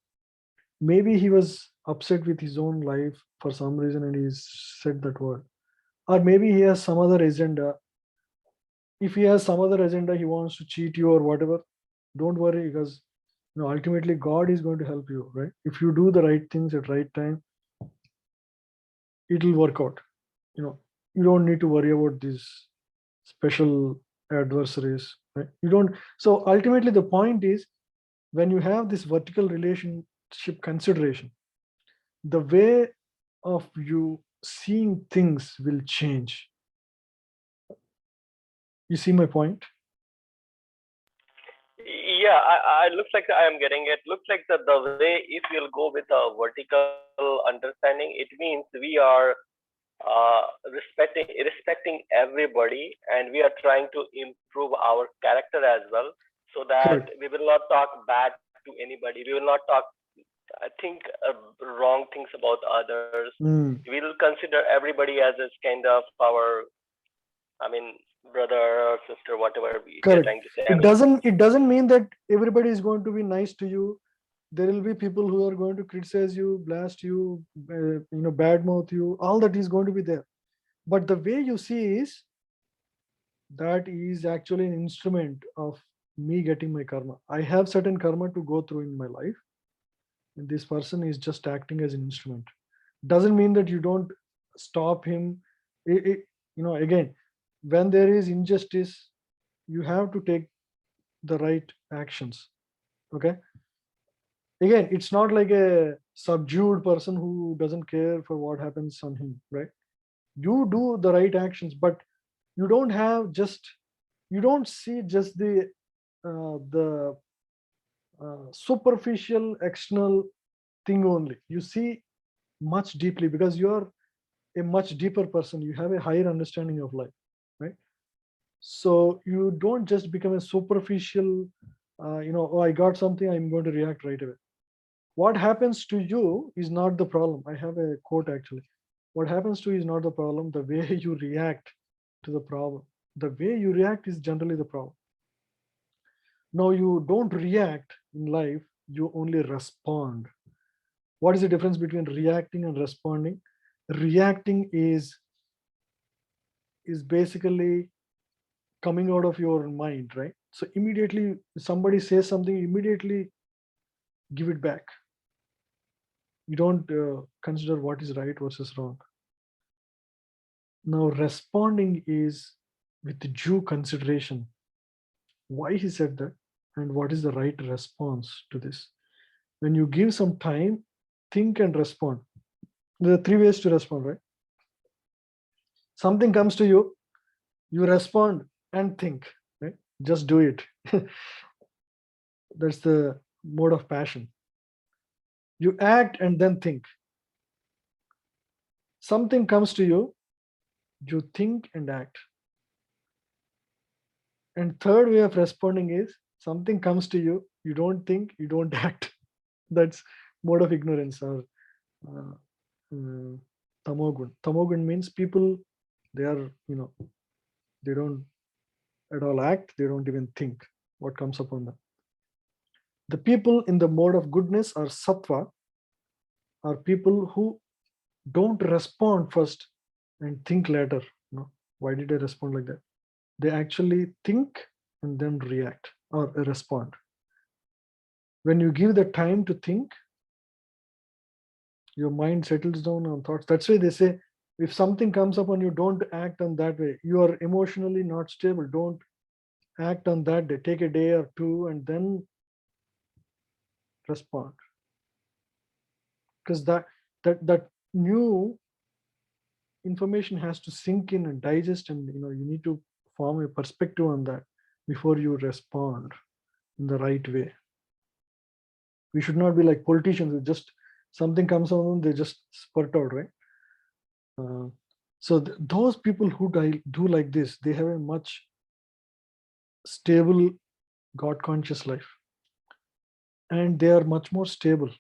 Maybe he was upset with his own life for some reason and he said that word. Or maybe he has some other agenda. If he has some other agenda, he wants to cheat you or whatever, don't worry, because ultimately God is going to help you, right? If you do the right things at right time, it will work out. You don't need to worry about these special adversaries, right? You don't. So ultimately the point is, when you have this vertical relationship consideration, the way of you seeing things will change. You see my point?
Yeah, I looks like I am getting it. Looks like the way, if you'll go with a vertical understanding, it means we are respecting everybody, and we are trying to improve our character as well. so that
Correct.
we will not talk bad to anybody. We will not talk, I think, wrong things about others.
Mm.
We will consider everybody as this kind of our, I mean, brother or sister, whatever we are
Correct.
trying to say.
It doesn't mean that everybody is going to be nice to you. There will be people who are going to criticize you, blast you, badmouth you. All that is going to be there. But the way you see is that is actually an instrument of me getting my karma. I have certain karma to go through in my life, and this person is just acting as an instrument. Doesn't mean that you don't stop him. Again, when there is injustice, you have to take the right actions. Okay. Again, it's not like a subdued person who doesn't care for what happens on him, right? You do the right actions, but you don't see just the superficial external thing only. You see much deeply, because you are a much deeper person. You have a higher understanding of life, right? So you don't just become a superficial, oh, I got something, I'm going to react right away. What happens to you is not the problem. I have a quote actually. What happens to you is not the problem. The way you react to the problem. The way you react is generally the problem. Now you don't react in life, you only respond. What is the difference between reacting and responding? Reacting is basically coming out of your mind, right? So immediately somebody says something, immediately give it back. You don't consider what is right versus wrong. Now responding is with due consideration. Why he said that, and what is the right response to this? When you give some time, think and respond. There are 3 ways to respond, right? Something comes to you, you respond and think, right? Just do it. That's the mode of passion. You act and then think. Something comes to you, you think and act. And third way of responding is something comes to you, you don't think, you don't act. That's mode of ignorance, or tamogun. Tamogun means people, they are, they don't at all act, they don't even think what comes upon them. The people in the mode of goodness or sattva are people who don't respond first and think later. Why did I respond like that? They actually think and then react or respond. When you give the time to think, your mind settles down on thoughts. That's why they say, if something comes up and you don't act on that way, you are emotionally not stable. Don't act on that day. Take a day or 2 and then respond. Because that new information has to sink in and digest, and you need to form a perspective on that before you respond in the right way. We should not be like politicians who just something comes on them, they just spurt out, right? So those people who do like this, they have a much stable God conscious life, and they are much more stable.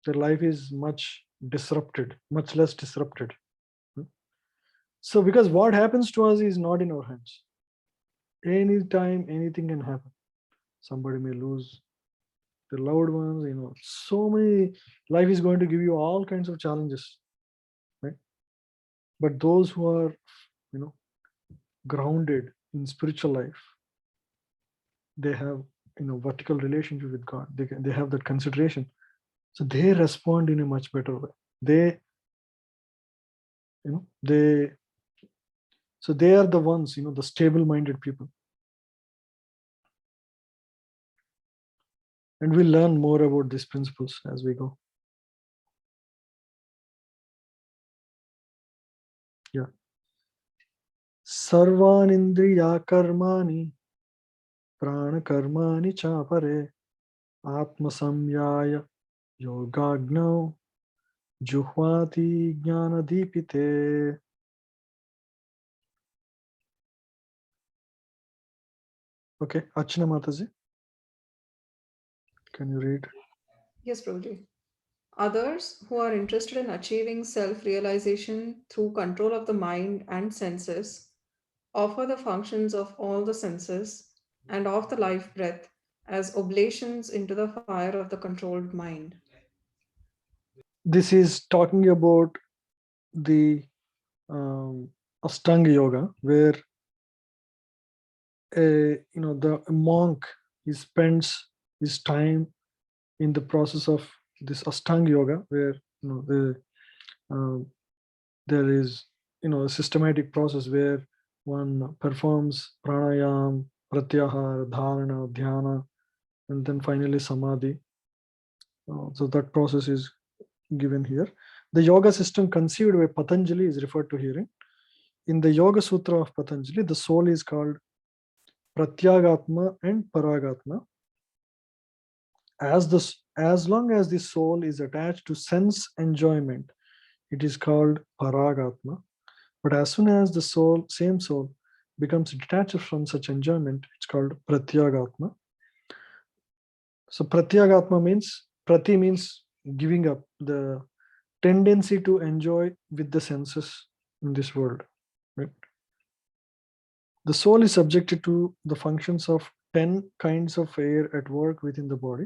Their life is much less disrupted. So because what happens to us is not in our hands. Anytime anything can happen. Somebody may lose their loved ones, so many. Life is going to give you all kinds of challenges, right? But those who are grounded in spiritual life, they have vertical relationship with God. They have that consideration, so they respond in a much better way. They are the ones, the stable minded people. And we'll learn more about these principles as we go. Yeah. Sarvanindriya karmani prana karmani chapare atma samyaya yogagno juhvati jnana dipite. Okay, Archana Mataji, can you read?
Yes, Prabhuji. Others who are interested in achieving self-realization through control of the mind and senses offer the functions of all the senses and of the life breath as oblations into the fire of the controlled mind.
This is talking about the Ashtanga Yoga, where the monk, he spends his time in the process of this Ashtanga Yoga, where there is a systematic process where one performs pranayam, pratyahara, dharana, dhyana, and then finally samadhi. So that process is given here. The yoga system conceived by Patanjali is referred to here. In the Yoga Sutra of Patanjali, the soul is called Pratyagatma and Paragatma. As long as the soul is attached to sense enjoyment, it is called Paragatma. But as soon as the same soul, becomes detached from such enjoyment, it's called Pratyagatma. So Pratyagatma means, Prati means giving up, the tendency to enjoy with the senses in this world. Right? The soul is subjected to the functions of 10 kinds of air at work within the body,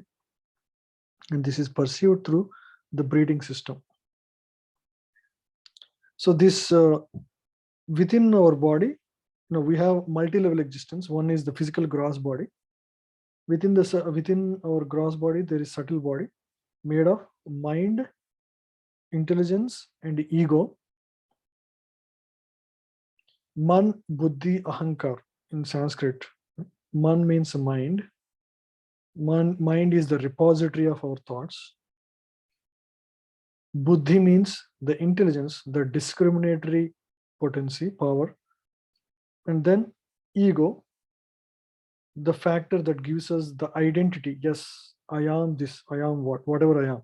and this is perceived through the breathing system. So this within our body, we have multi-level existence. One is the physical gross body. Within our gross body, there is subtle body made of mind, intelligence, and ego. Man, buddhi, ahankar in Sanskrit. Man means mind. Mind is the repository of our thoughts. Buddhi means the intelligence, the discriminatory potency, power. And then ego, the factor that gives us the identity. Yes, I am this, I am whatever I am.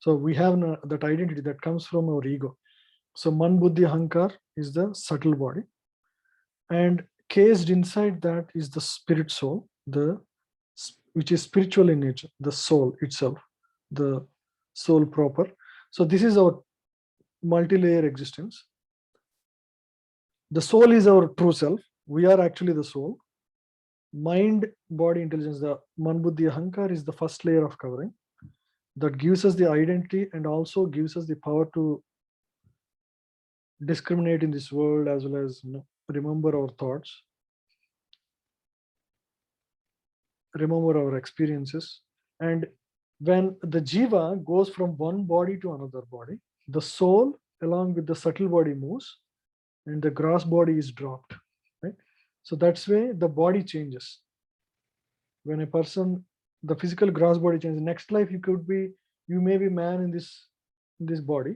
So we have that identity that comes from our ego. So man, buddhi, ahankar is the subtle body. And cased inside that is the spirit soul, which is spiritual in nature, the soul itself, the soul proper. So this is our multi-layer existence. The soul is our true self. We are actually the soul. Mind, body, intelligence, the man, buddhi, ahankar is the first layer of covering that gives us the identity and also gives us the power to discriminate in this world, as well as remember our thoughts, remember our experiences. And when the jiva goes from one body to another body, the soul along with the subtle body moves and the gross body is dropped, right? So that's why the body changes. When a person, the physical gross body changes, next life you may be man in this body.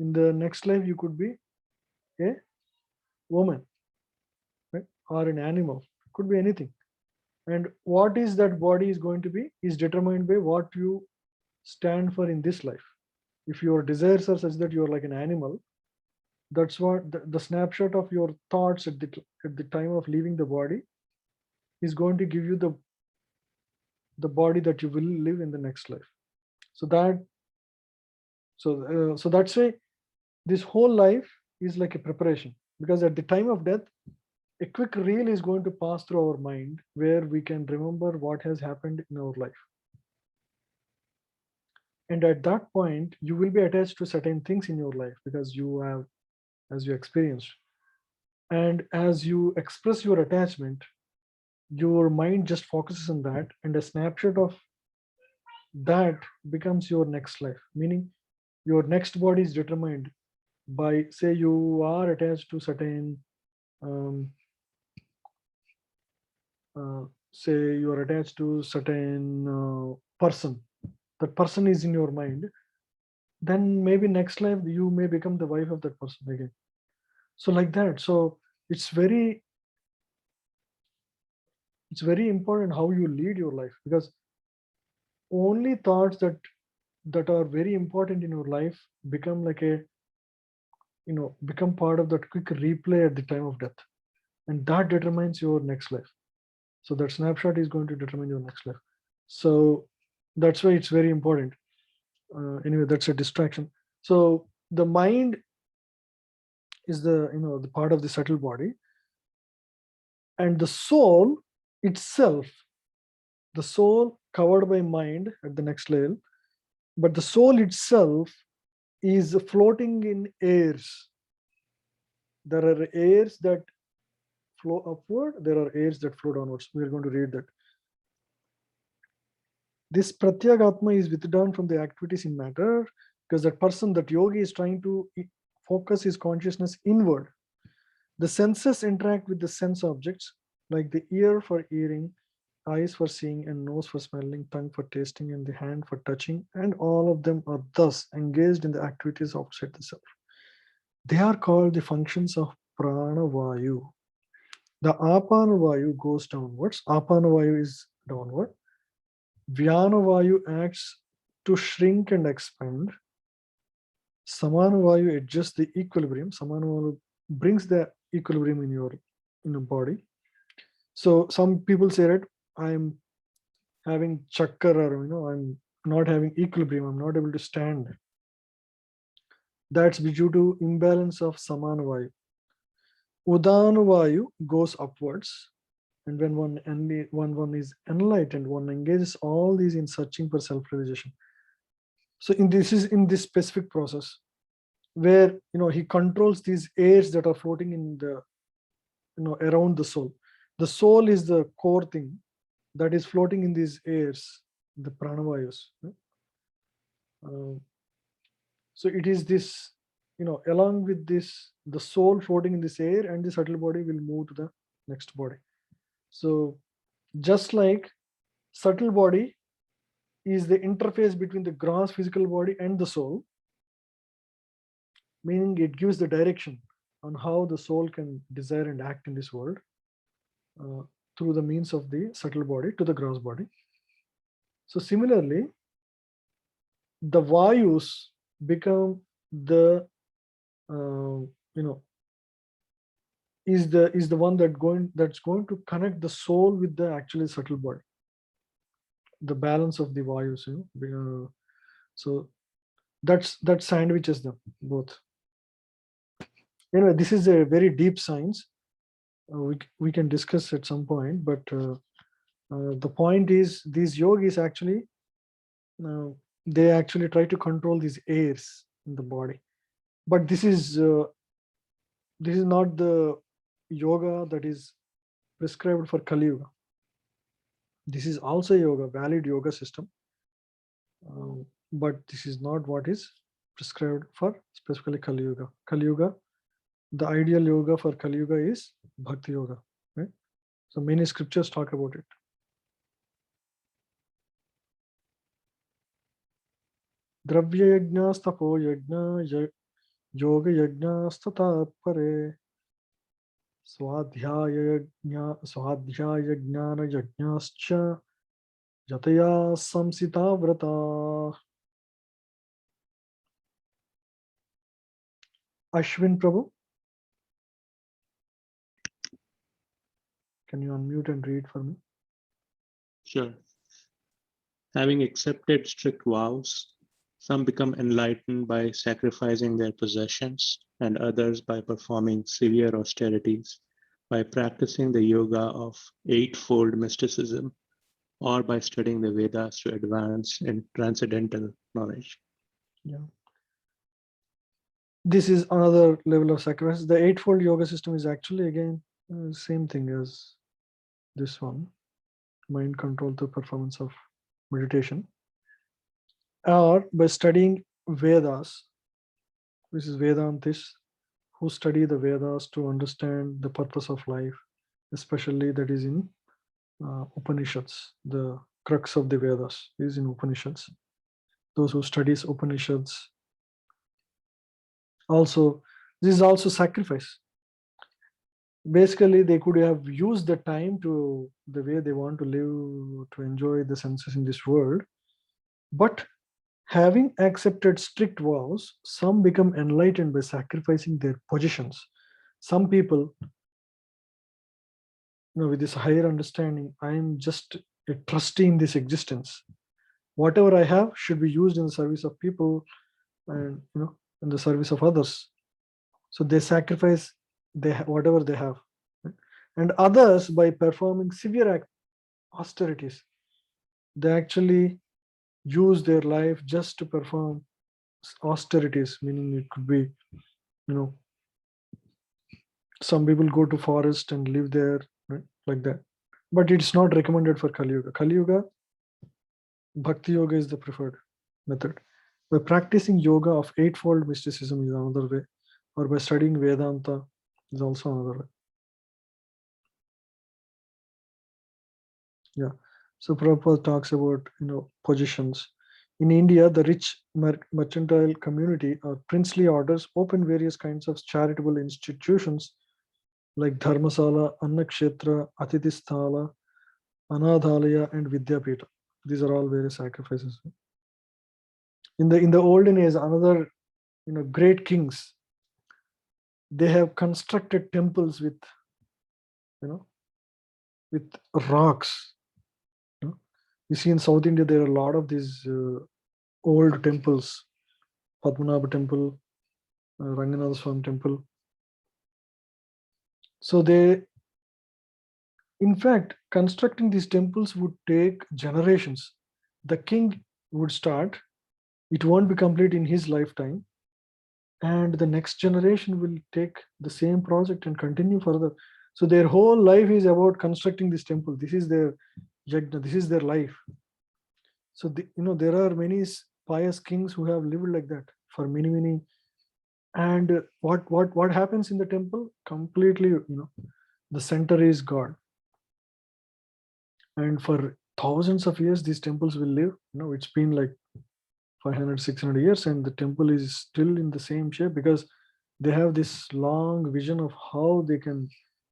In the next life you could be a woman, right? Or an animal, could be anything. And what is that body is going to be is determined by what you stand for in this life. If your desires are such that you're like an animal, that's what the snapshot of your thoughts at the time of leaving the body is going to give you the body that you will live in the next life. So that's why this whole life is like a preparation, because at the time of death, a quick reel is going to pass through our mind where we can remember what has happened in our life. And at that point, you will be attached to certain things in your life because you have, as you experienced. And as you express your attachment, your mind just focuses on that, and a snapshot of that becomes your next life. Meaning, your next body is determined by, say, you are attached to certain, say, you are attached to certain person. That person is in your mind. Then maybe next life you may become the wife of that person again. So like that. So it's very important how you lead your life, because only thoughts that are very important in your life become like become part of that quick replay at the time of death, and that determines your next life. So that snapshot is going to determine your next life. So that's why it's very important. Anyway, that's a distraction. So the mind is the the part of the subtle body, and the soul itself, the soul covered by mind at the next level, but the soul itself is floating in airs. There are airs that flow upward, there are airs that flow downwards. We are going to read that. This pratyagatma is withdrawn from the activities in matter, because that person, that yogi, is trying to focus his consciousness inward. The senses interact with the sense objects, like the ear for hearing, eyes for seeing, and nose for smelling, tongue for tasting, and the hand for touching, and all of them are thus engaged in the activities outside the self. They are called the functions of prana vayu. The apana vayu goes downwards. Apana vayu is downward. Vyana vayu acts to shrink and expand. Samana vayu adjusts the equilibrium. Samana vayu brings the equilibrium in your body. So some people say that I'm having chakkar, or I'm not having equilibrium, I'm not able to stand. That's due to imbalance of samana vayu. Udana vayu goes upwards, and when one is enlightened, one engages all these in searching for self-realization. So in this specific process where he controls these airs that are floating in the around the soul. The soul is the core thing that is floating in these airs, the pranavayus. So it is this, along with this, the soul floating in this air, and the subtle body will move to the next body. So just like subtle body is the interface between the gross physical body and the soul, meaning it gives the direction on how the soul can desire and act in this world through the means of the subtle body to the gross body. So similarly, the vayus become the is the one that's going to connect the soul with the actually subtle body. The balance of the vayus, so that sandwiches them both. Anyway, this is a very deep science. We can discuss at some point, but the point is, these yogis actually they actually try to control these airs in the body, but this is not the yoga that is prescribed for Kali Yuga. This is also yoga, valid yoga system, but this is not what is prescribed for specifically Kali Yuga. Kali Yuga, the ideal yoga for Kali Yuga is Bhakti Yoga, right? So many scriptures talk about it. Dravya yajna stapo yajna yoga yajna stata pare swadhyaya jnana yajnascha jataya samsita vrata. Ashwin Prabhu, can you unmute and read for me?
Sure. Having accepted strict vows, some become enlightened by sacrificing their possessions, and others by performing severe austerities, by practicing the yoga of eightfold mysticism, or by studying the Vedas to advance in transcendental knowledge.
Yeah. This is another level of sacrifice. The eightfold yoga system is actually again same thing as this one, mind control through performance of meditation, or by studying Vedas. This is Vedantis who study the Vedas to understand the purpose of life, especially that is in Upanishads. The crux of the Vedas is in Upanishads. Those who studies Upanishads. Also, this is also sacrifice. Basically, they could have used the time to the way they want to live, to enjoy the senses in this world. But having accepted strict vows, some become enlightened by sacrificing their possessions. Some people, with this higher understanding, I am just a trustee in this existence. Whatever I have should be used in the service of people and in the service of others. So they sacrifice whatever they have, right? And others, by performing severe austerities, they actually use their life just to perform austerities, meaning it could be, some people go to forest and live there, right? Like that. But it's not recommended for Kali Yuga. Kali Yuga, Bhakti Yoga is the preferred method. By practicing yoga of eightfold mysticism is another way, or by studying Vedanta is also another way. Yeah. So Prabhupada talks about positions. In India, the rich mercantile community or princely orders open various kinds of charitable institutions like Dharmasala, Annakshetra, Atithisthala, Anadhalaya, and Vidyapita. These are all various sacrifices. In the olden age, another great kings, they have constructed temples with with rocks. You see in South India, there are a lot of these old temples, Padmanabha temple, Ranganatha Swami temple. So they, in fact, constructing these temples would take generations. The king would start, it won't be complete in his lifetime, and the next generation will take the same project and continue further. So their whole life is about constructing this temple. This is their yajna, this is their life. So there are many pious kings who have lived like that for many. And what happens in the temple? Completely, the center is God. And for thousands of years, these temples will live. It's been like 500, 600 years, and the temple is still in the same shape because they have this long vision of how they can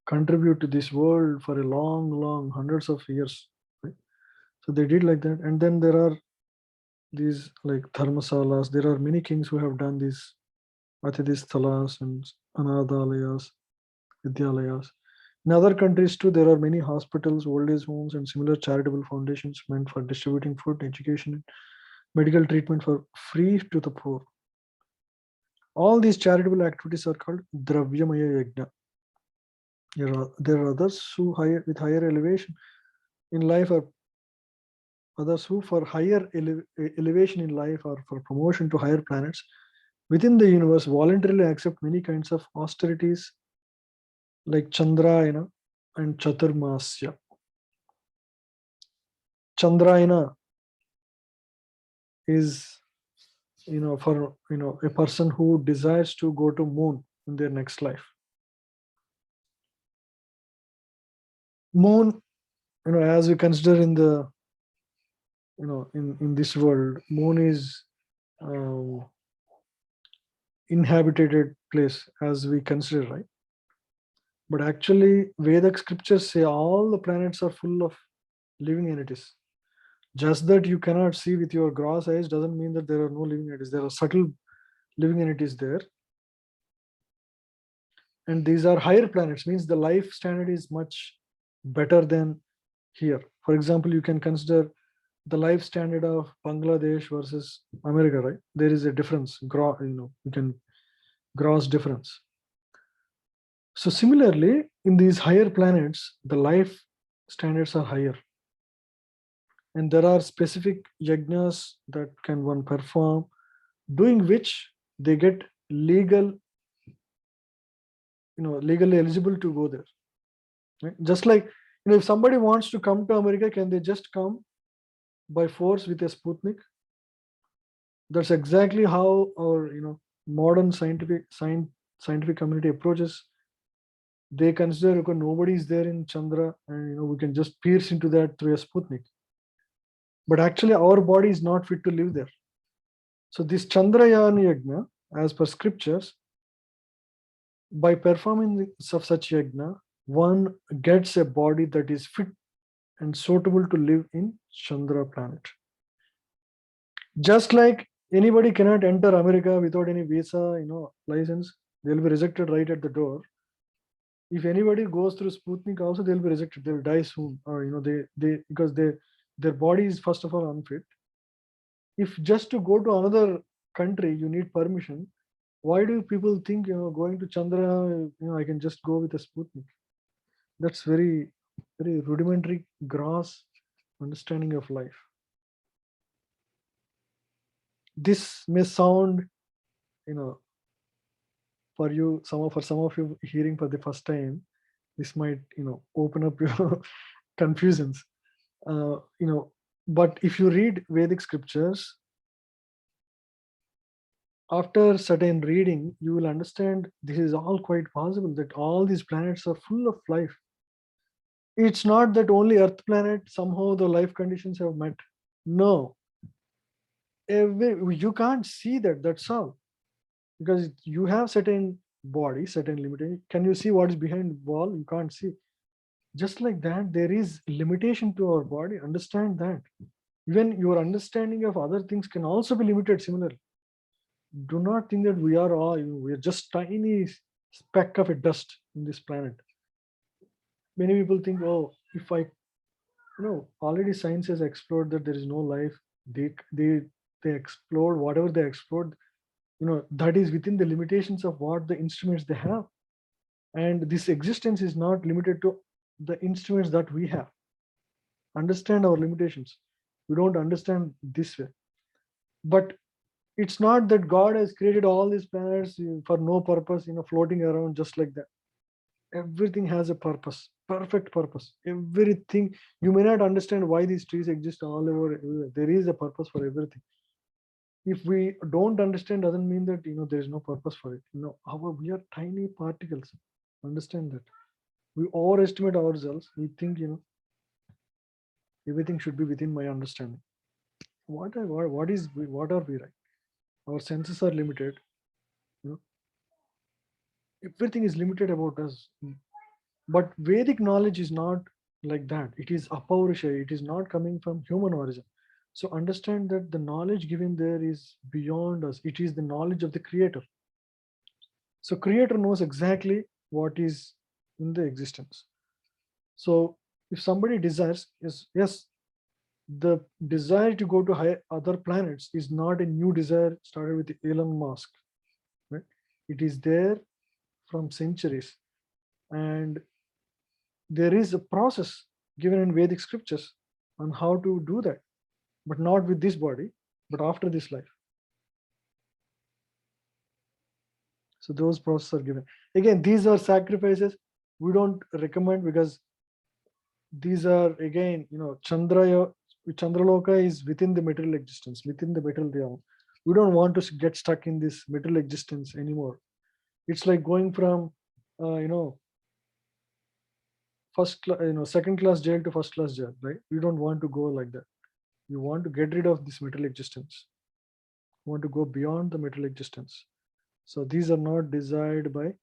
contribute to this world for a long hundreds of years, right? So they did like that. And then there are these like dharmasalas. There are many kings who have done these atidisthalas and anadalayas, vidyalayas. In other countries too, there are many hospitals, old age homes, and similar charitable foundations meant for distributing food, education, and medical treatment for free to the poor. All these charitable activities are called Dravyamaya Yajna. There are others who with higher elevation in life, or others who for higher elevation in life or for promotion to higher planets within the universe voluntarily accept many kinds of austerities like Chandrayana and Chaturmasya. Chandrayana is for a person who desires to go to moon in their next life. Moon, as we consider in the in this world, moon is inhabited place as we consider, right? But actually Vedic scriptures say all the planets are full of living entities. Just that you cannot see with your gross eyes doesn't mean that there are no living entities. There are subtle living entities there, and these are higher planets, means the life standard is much better than here. For example, you can consider the life standard of Bangladesh versus America, right? There is a difference, you can gross difference. So similarly, in these higher planets, the life standards are higher, and there are specific yajnas that can one perform, doing which they get legally eligible to go there. Right? Just like if somebody wants to come to America, can they just come by force with a Sputnik? That's exactly how our modern scientific community approaches. They consider, okay, nobody is there in Chandra, and we can just pierce into that through a Sputnik. But actually, our body is not fit to live there. So this Chandrayana Yajna, as per scriptures, by performing such yajna, one gets a body that is fit and suitable to live in Chandra planet. Just like anybody cannot enter America without any visa, license, they'll be rejected right at the door. If anybody goes through Sputnik also, they'll be rejected. They'll die soon, or because their body is first of all unfit. If just to go to another country you need permission, why do people think going to Chandra, I can just go with a Sputnik? That's very, very rudimentary, gross understanding of life. This may sound, for some of you hearing for the first time, this might open up your confusions. But if you read Vedic scriptures, after certain reading, you will understand this is all quite possible, that all these planets are full of life. It's not that only Earth planet, somehow the life conditions have met. No. You can't see that, that's all. Because you have certain body, certain limitation. Can you see what is behind the wall? You can't see. Just like that, there is limitation to our body. Understand that. Even your understanding of other things can also be limited similarly. Do not think that we are just tiny speck of a dust in this planet. Many people think, oh, if I, already science has explored that there is no life. They explored whatever they explored, that is within the limitations of what the instruments they have. And this existence is not limited to the instruments that we have. Understand our limitations. We don't understand this way. But it's not that God has created all these planets for no purpose, floating around just like that. Everything has a purpose, perfect purpose. Everything, you may not understand why these trees exist all over. There is a purpose for everything. If we don't understand, doesn't mean that there is no purpose for it. We are tiny particles. Understand that. We overestimate ourselves. We think everything should be within my understanding. What are we, right? Our senses are limited. Everything is limited about us. But Vedic knowledge is not like that. It is apaurisha. It is not coming from human origin. So understand that the knowledge given there is beyond us. It is the knowledge of the creator. So creator knows exactly what is in the existence. So if somebody desires, yes, the desire to go to other planets is not a new desire started with Elon Musk. Right? It is there from centuries. And there is a process given in Vedic scriptures on how to do that, but not with this body, but after this life. So those processes are given. Again, these are sacrifices we don't recommend, because these are, again, Chandraloka is within the material existence, within the material realm. We don't want to get stuck in this material existence anymore. It's like going from, second class jail to first class jail, right? We don't want to go like that. You want to get rid of this material existence. You want to go beyond the material existence. So these are not desired by,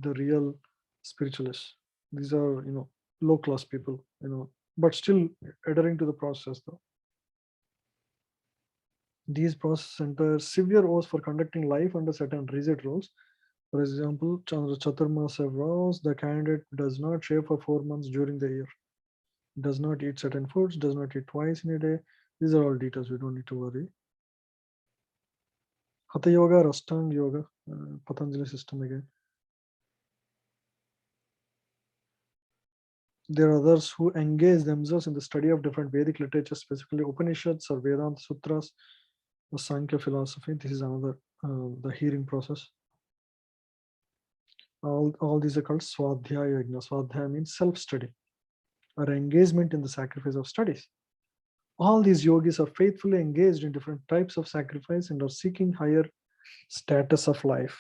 the real spiritualists. These are, low class people, but still adhering to the process though. These processes enter severe oaths for conducting life under certain rigid rules. For example, Chandra Chaturmasa vows, the candidate does not shave for 4 months during the year, does not eat certain foods, does not eat twice in a day. These are all details, we don't need to worry. Hatha Yoga, Rastang Yoga, Patanjali system again. There are others who engage themselves in the study of different Vedic literature, specifically Upanishads or Vedanta Sutras, the Sankhya philosophy. This is another, the hearing process. All these are called Swadhyaya Yajna. Swadhyaya means self-study or engagement in the sacrifice of studies. All these yogis are faithfully engaged in different types of sacrifice and are seeking higher status of life.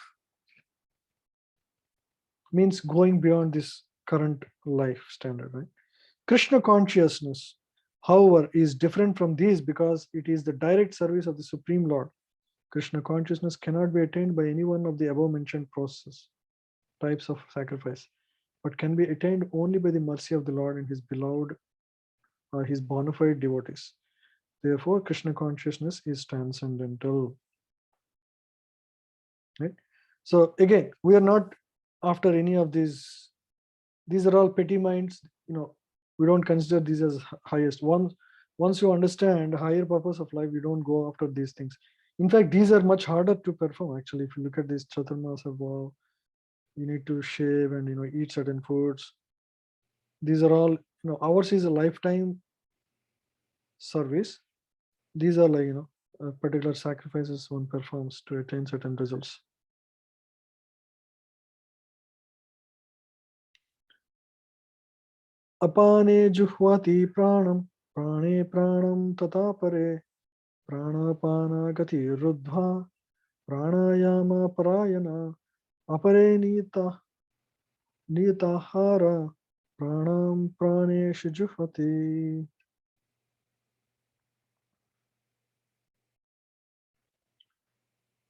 Means going beyond this current life standard, right? Krishna consciousness, however, is different from these because it is the direct service of the Supreme Lord. Krishna consciousness cannot be attained by any one of the above mentioned types of sacrifice, but can be attained only by the mercy of the Lord and his beloved, his bona fide devotees. Therefore, Krishna consciousness is transcendental. Right? So again, we are not after any of these are all petty minds. We don't consider these as highest. Once you understand the higher purpose of life, you don't go after these things. In fact, these are much harder to perform actually. If you look at this Chaturmasa vow, you need to shave and eat certain foods. These are all, ours is a lifetime service. These are like particular sacrifices one performs to attain certain results. Apane juhvati pranam, prane pranam tata pare, pranapana gati rudhva, pranayama parayana, apare nitahara, pranam praneshu juhvati.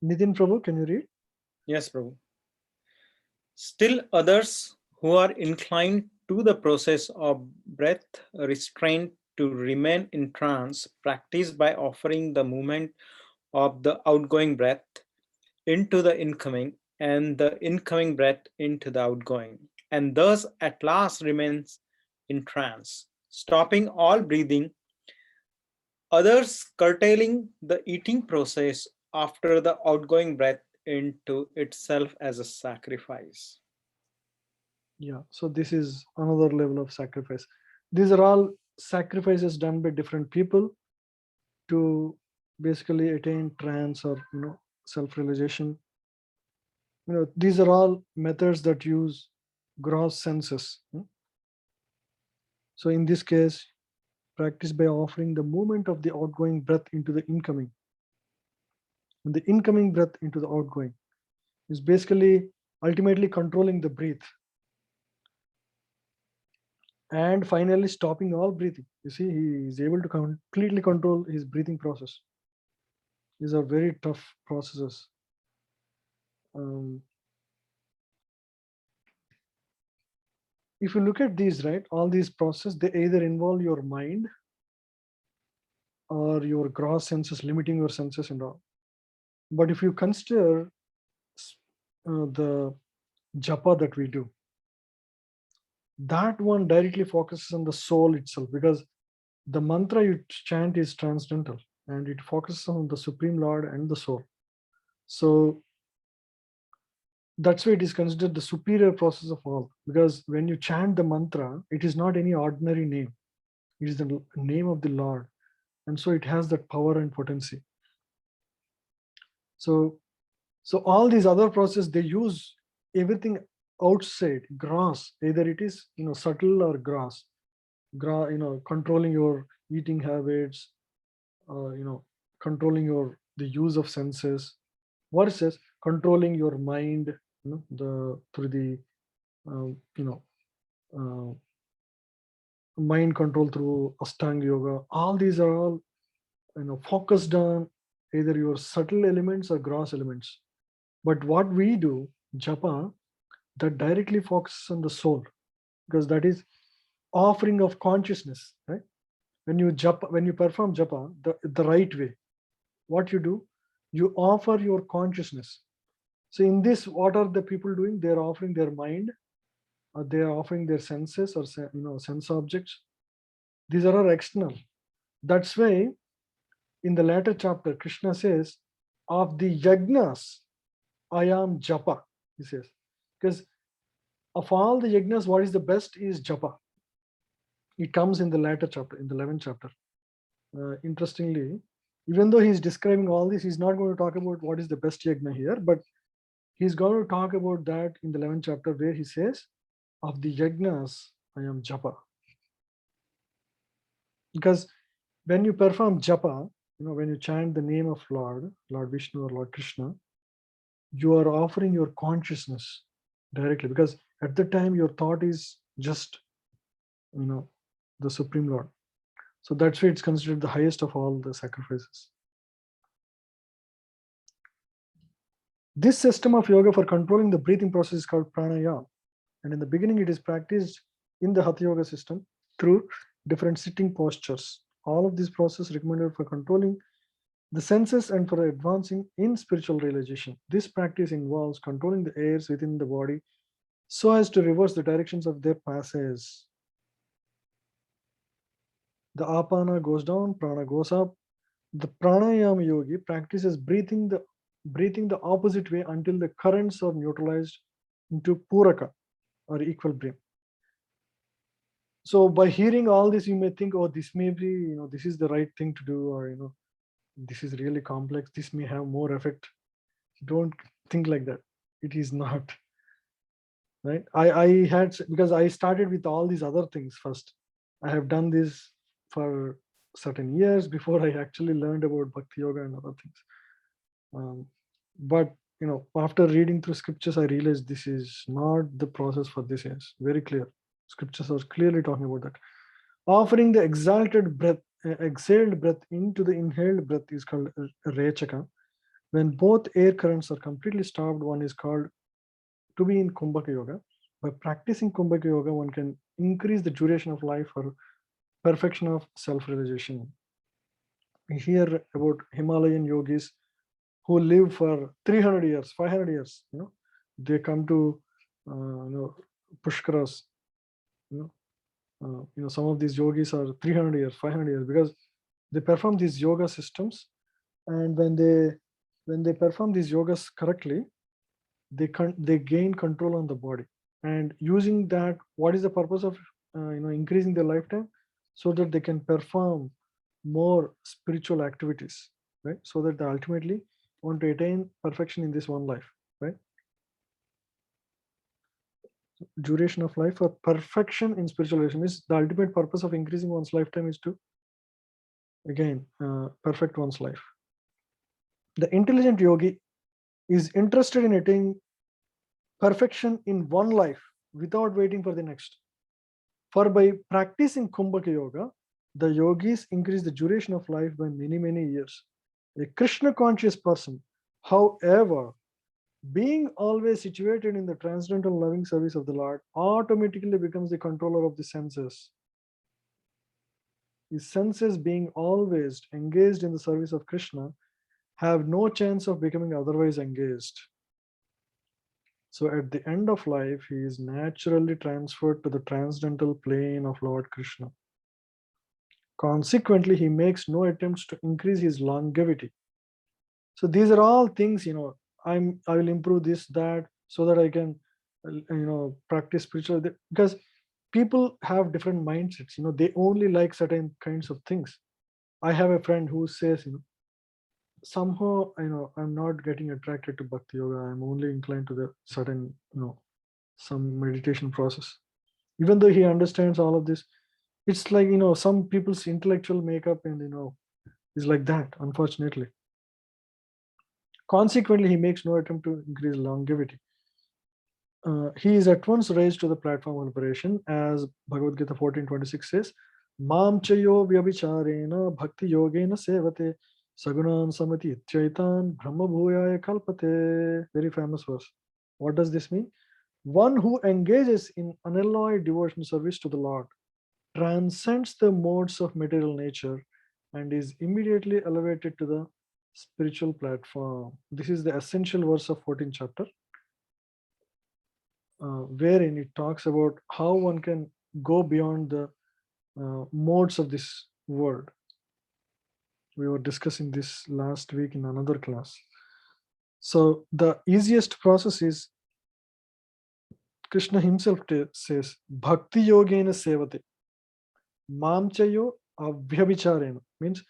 Nitin Prabhu, can you read?
Yes, Prabhu. Still others who are inclined to the process of breath restraint to remain in trance practice by offering the movement of the outgoing breath into the incoming and the incoming breath into the outgoing, and thus at last remains in trance, stopping all breathing, others curtailing the eating process after the outgoing breath into itself as a sacrifice.
Yeah, so this is another level of sacrifice. These are all sacrifices done by different people to basically attain trance or self-realization. These are all methods that use gross senses. So in this case, practice by offering the movement of the outgoing breath into the incoming, and the incoming breath into the outgoing is basically ultimately controlling the breath, and finally stopping all breathing. You see, he is able to completely control his breathing process. These are very tough processes. If you look at these, right, all these processes, they either involve your mind or your gross senses, limiting your senses and all. But if you consider the japa that we do, that one directly focuses on the soul itself, because the mantra you chant is transcendental and it focuses on the Supreme Lord and the soul. So that's why it is considered the superior process of all, because when you chant the mantra, it is not any ordinary name. It is the name of the Lord. And so it has that power and potency. So all these other processes, they use everything outside, gross, either it is subtle or gross, controlling your eating habits, controlling the use of senses, versus controlling your mind, through the mind control through Ashtanga yoga. All these are all focused on either your subtle elements or gross elements. But what we do, japa, that directly focuses on the soul, because that is offering of consciousness, right? When you perform japa the right way, what you do, you offer your consciousness. So in this, what are the people doing? They are offering their mind, or they are offering their senses, or sense objects. These are all external. That's why in the latter chapter, Krishna says, of the yagnas, I am japa, he says. Because of all the yagnas, what is the best is japa. It comes in the latter chapter, in the 11th chapter. Interestingly, even though he's describing all this, he's not going to talk about what is the best yagna here, but he's going to talk about that in the 11th chapter, where he says, of the yagnas, I am japa. Because when you perform japa, when you chant the name of Lord Vishnu or Lord Krishna, you are offering your consciousness directly, because at the time your thought is just the Supreme Lord. So that's why it's considered the highest of all the sacrifices. This system of yoga for controlling the breathing process is called pranayama, and in the beginning it is practiced in the hatha yoga system through different sitting postures. All of these processes recommended for controlling the senses and for advancing in spiritual realization. This practice involves controlling the airs within the body so as to reverse the directions of their passage. The apana goes down, prana goes up. The pranayama yogi practices breathing the opposite way until the currents are neutralized into puraka, or equilibrium. So by hearing all this, you may think, oh, this may be, this is the right thing to do, or this is really complex, this may have more effect. Don't think like that. It is not. Right? I had, because I started with all these other things first. I have done this for certain years before I actually learned about bhakti yoga and other things. But after reading through scriptures, I realized this is not the process for this. Is very clear. Scriptures are clearly talking about that. Offering the exalted breath, exhaled breath into the inhaled breath is called rechaka. When both air currents are completely stopped, one is called to be in Kumbhaka Yoga. By practicing Kumbhaka Yoga, one can increase the duration of life for perfection of self-realization. We hear about Himalayan yogis who live for 300 years, 500 years. They come to Pushkaras. Some of these yogis are 300 years, 500 years, because they perform these yoga systems, and when they perform these yogas correctly, they gain control on the body. And using that, what is the purpose of increasing their lifetime? So that they can perform more spiritual activities, right? So that they ultimately want to attain perfection in this one life, right? Duration of life for perfection in spiritualization is the ultimate purpose of increasing one's lifetime is to again perfect one's life. The intelligent yogi is interested in attaining perfection in one life without waiting for the next. For by practicing Kumbhaka Yoga, the yogis increase the duration of life by many, many years. A Krishna conscious person, however, being always situated in the transcendental loving service of the Lord, automatically becomes the controller of the senses. His senses, being always engaged in the service of Krishna, have no chance of becoming otherwise engaged. So at the end of life, he is naturally transferred to the transcendental plane of Lord Krishna. Consequently, he makes no attempts to increase his longevity. So these are all things, I will improve this, that, so that I can, practice spiritual, because people have different mindsets. They only like certain kinds of things. I have a friend who says, somehow, I'm not getting attracted to bhakti yoga. I'm only inclined to the certain, some meditation process. Even though he understands all of this, it's like, some people's intellectual makeup and, is like that, unfortunately. Consequently, he makes no attempt to increase longevity. He is at once raised to the platform of liberation, as Bhagavad Gita 14:26 says, Mam chayo vyabhicharena bhakti yogena sevate sagunan samati chaitan brahma bhuyaya kalpate. Very famous verse. What does this mean? One who engages in unalloyed devotion service to the Lord transcends the modes of material nature and is immediately elevated to the spiritual platform. This is the essential verse of 14th chapter, wherein it talks about how one can go beyond the modes of this world. We were discussing this last week in another class. So the easiest process is, Krishna himself says, Bhakti yogena sevate. Mamchayo abhyabhicharena means,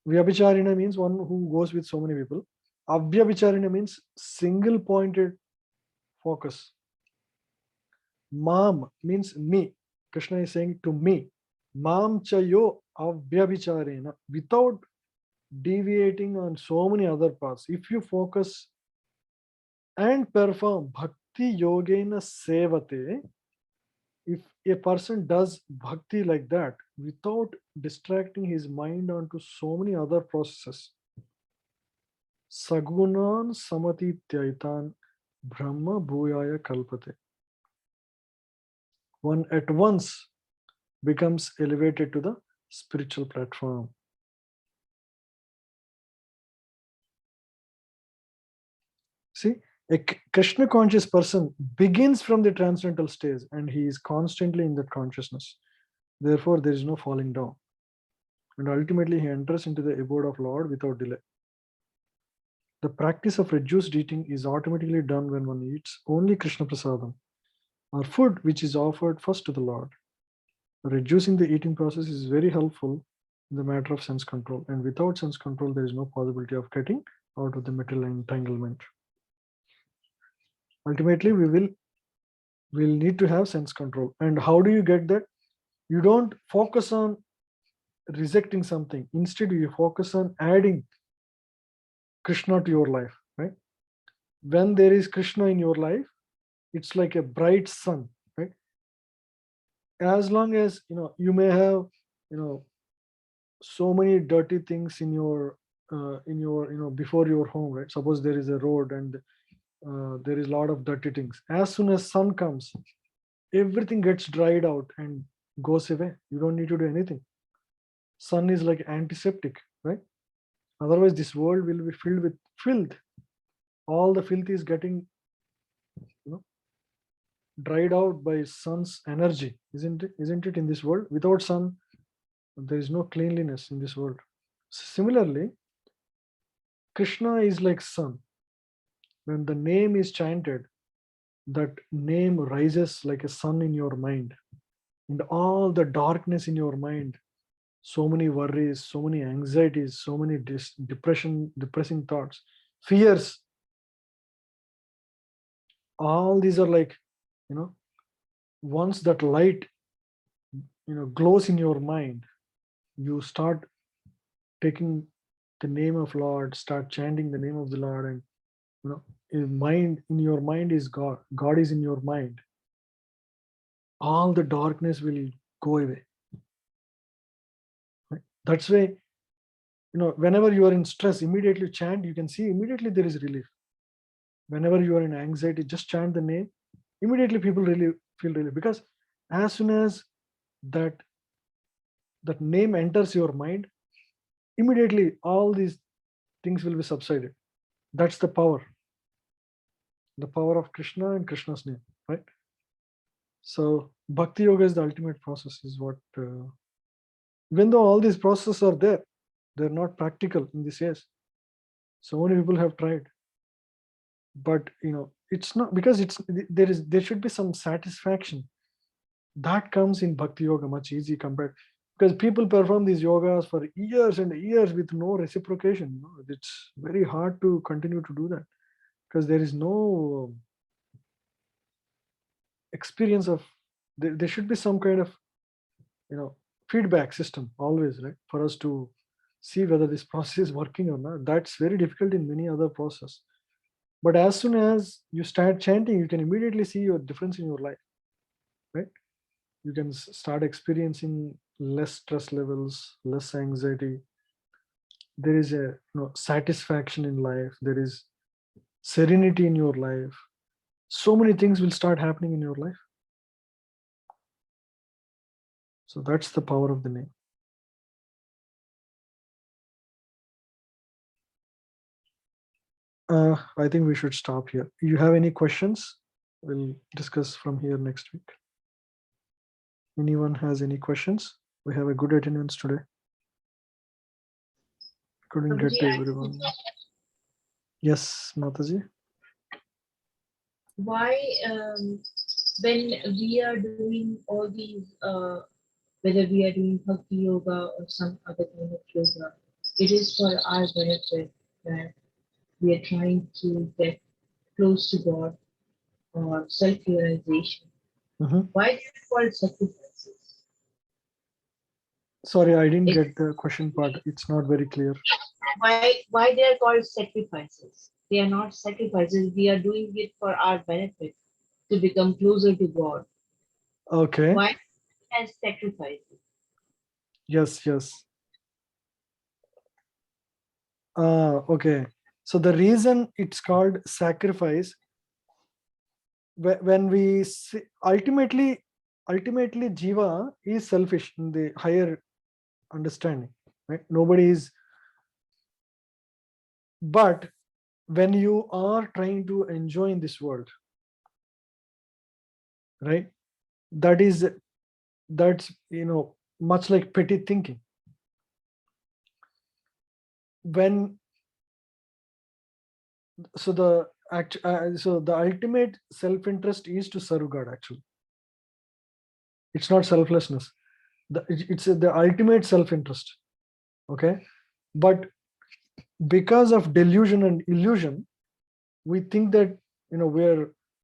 vyabhicharina means one who goes with so many people. Abhyabhicharina means single pointed focus. Mam means me. Krishna is saying to me, Mam chayo abhyabhicharena, without deviating on so many other paths. If you focus and perform bhakti yogena sevate, if a person does bhakti like that without distracting his mind onto so many other processes, sagunan samati tyaitan brahma bhuyaya kalpate, one at once becomes elevated to the spiritual platform. See, A Krishna conscious person begins from the transcendental stage and he is constantly in that consciousness. Therefore, there is no falling down. And ultimately, he enters into the abode of Lord without delay. The practice of reduced eating is automatically done when one eats only Krishna Prasadam, or food which is offered first to the Lord. Reducing the eating process is very helpful in the matter of sense control. And without sense control, there is no possibility of getting out of the material entanglement. Ultimately, we'll need to have sense control. And how do you get that? You don't focus on rejecting something. Instead, you focus on adding Krishna to your life, right? When there is Krishna in your life, it's like a bright sun, right? As long as you may have so many dirty things in your before your home, right? Suppose there is a road and there is a lot of dirty things. As soon as sun comes, everything gets dried out and goes away. You don't need to do anything. Sun is like antiseptic, right? Otherwise, this world will be filled with filth. All the filth is getting dried out by sun's energy, isn't it in this world? Without sun, there is no cleanliness in this world. Similarly, Krishna is like sun. When the name is chanted, that name rises like a sun in your mind. And all the darkness in your mind, so many worries, so many anxieties, so many depressing thoughts, fears, all these are like, once that light, glows in your mind, you start taking the name of Lord, start chanting the name of the Lord, and in your mind is God. God is in your mind. All the darkness will go away. Right? That's why, whenever you are in stress, immediately chant, you can see immediately there is relief. Whenever you are in anxiety, just chant the name, immediately people really feel relief, because as soon as that name enters your mind, immediately all these things will be subsided. That's the power of Krishna and Krishna's name, right? So bhakti yoga is the ultimate process, is what even though all these processes are there, they're not practical in this age. So many people have tried, but it's not, because there should be some satisfaction that comes in bhakti yoga much easy compared, because people perform these yogas for years and years with no reciprocation. It's very hard to continue to do that, because there is no experience of, there should be some kind of feedback system always, right, for us to see whether this process is working or not. That's very difficult in many other process. But as soon as you start chanting, you can immediately see your difference in your life, right? You can start experiencing less stress levels, less anxiety. There is a satisfaction in life. There is serenity in your life. So many things will start happening in your life. So that's the power of the name. I think we should stop here. You have any questions? We'll discuss from here next week. Anyone has any questions? We have a good attendance today. Couldn't get to everyone. Yes, Mataji.
Why, when we are doing all these, whether we are doing bhakti yoga or some other kind of yoga, it is for our benefit that we are trying to get close to God or self-realization. Why is it called sacrifices?
Sorry, I didn't get the question part. It's not very clear.
Why they are called sacrifices? They are not sacrifices. We are doing it for our benefit to become closer to God.
Okay.
Why as sacrifices?
Yes. Okay. So the reason it's called sacrifice, when we see, ultimately Jiva is selfish in the higher understanding, right? Nobody is, but when you are trying to enjoy in this world, right? That's much like petty thinking. So the ultimate self-interest is to serve God. Actually, it's not selflessness. It's the ultimate self-interest. Okay, but because of delusion and illusion, we think that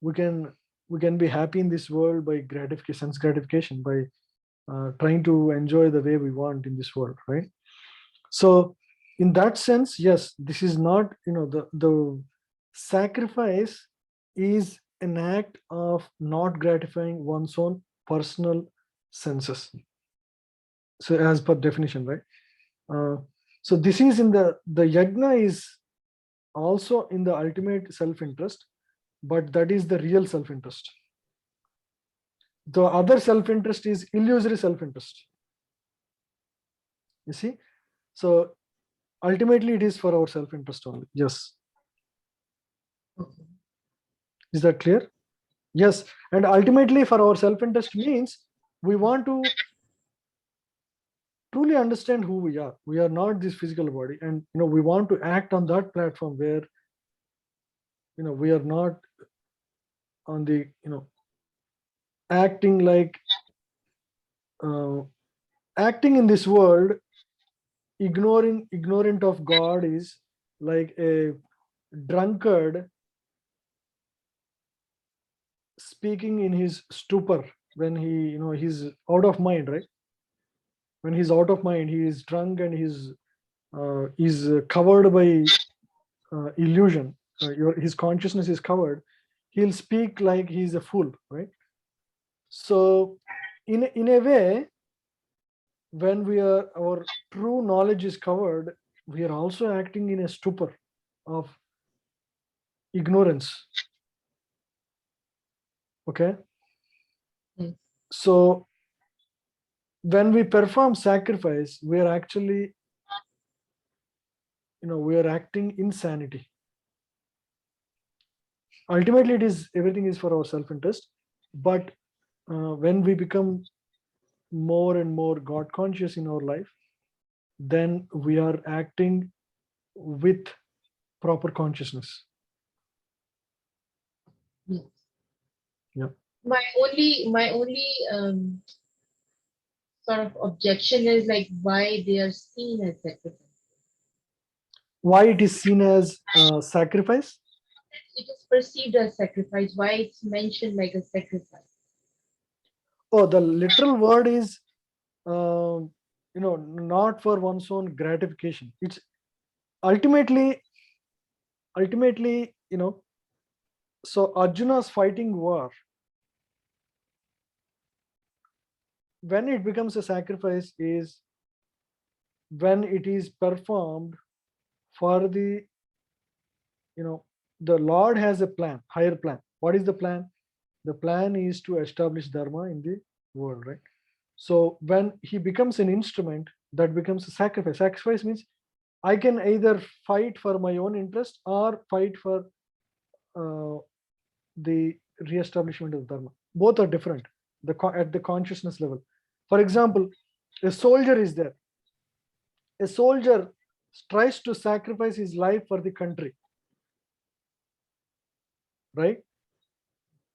we can be happy in this world by sense gratification, by trying to enjoy the way we want in this world, right? So in that sense, yes, this is not, the sacrifice is an act of not gratifying one's own personal senses. So as per definition, right? So this is in the yajna is also in the ultimate self-interest, but that is the real self-interest. The other self-interest is illusory self-interest. You see? So ultimately it is for our self-interest only. Yes. Is that clear? Yes. And ultimately for our self-interest means we want to truly understand who we are. We are not this physical body, and we want to act on that platform where we are not on the acting like acting in this world ignorant of God is like a drunkard speaking in his stupor when he's out of mind, right? When he's out of mind, he is drunk and he's covered by illusion. His consciousness is covered. He'll speak like he's a fool, right? So in a way, when our true knowledge is covered, we are also acting in a stupor of ignorance. Okay. So when we perform sacrifice, we are actually we are acting insanity. Ultimately everything is for our self-interest, but when we become more and more God conscious in our life, then we are acting with proper consciousness. Yeah.
My only sort of objection is like why they are seen as sacrifice.
Why it is seen as sacrifice?
It is perceived as sacrifice. Why it's mentioned like a sacrifice?
Oh, the literal word is not for one's own gratification. It's ultimately so Arjuna's fighting war, when it becomes a sacrifice, is when it is performed for the the Lord has a plan, higher plan. What is the plan? The plan is to establish dharma in the world, right? So when he becomes an instrument, that becomes a sacrifice. Sacrifice means I can either fight for my own interest or fight for the re-establishment of dharma. Both are different at the consciousness level. For example, a soldier is there. A soldier tries to sacrifice his life for the country, right?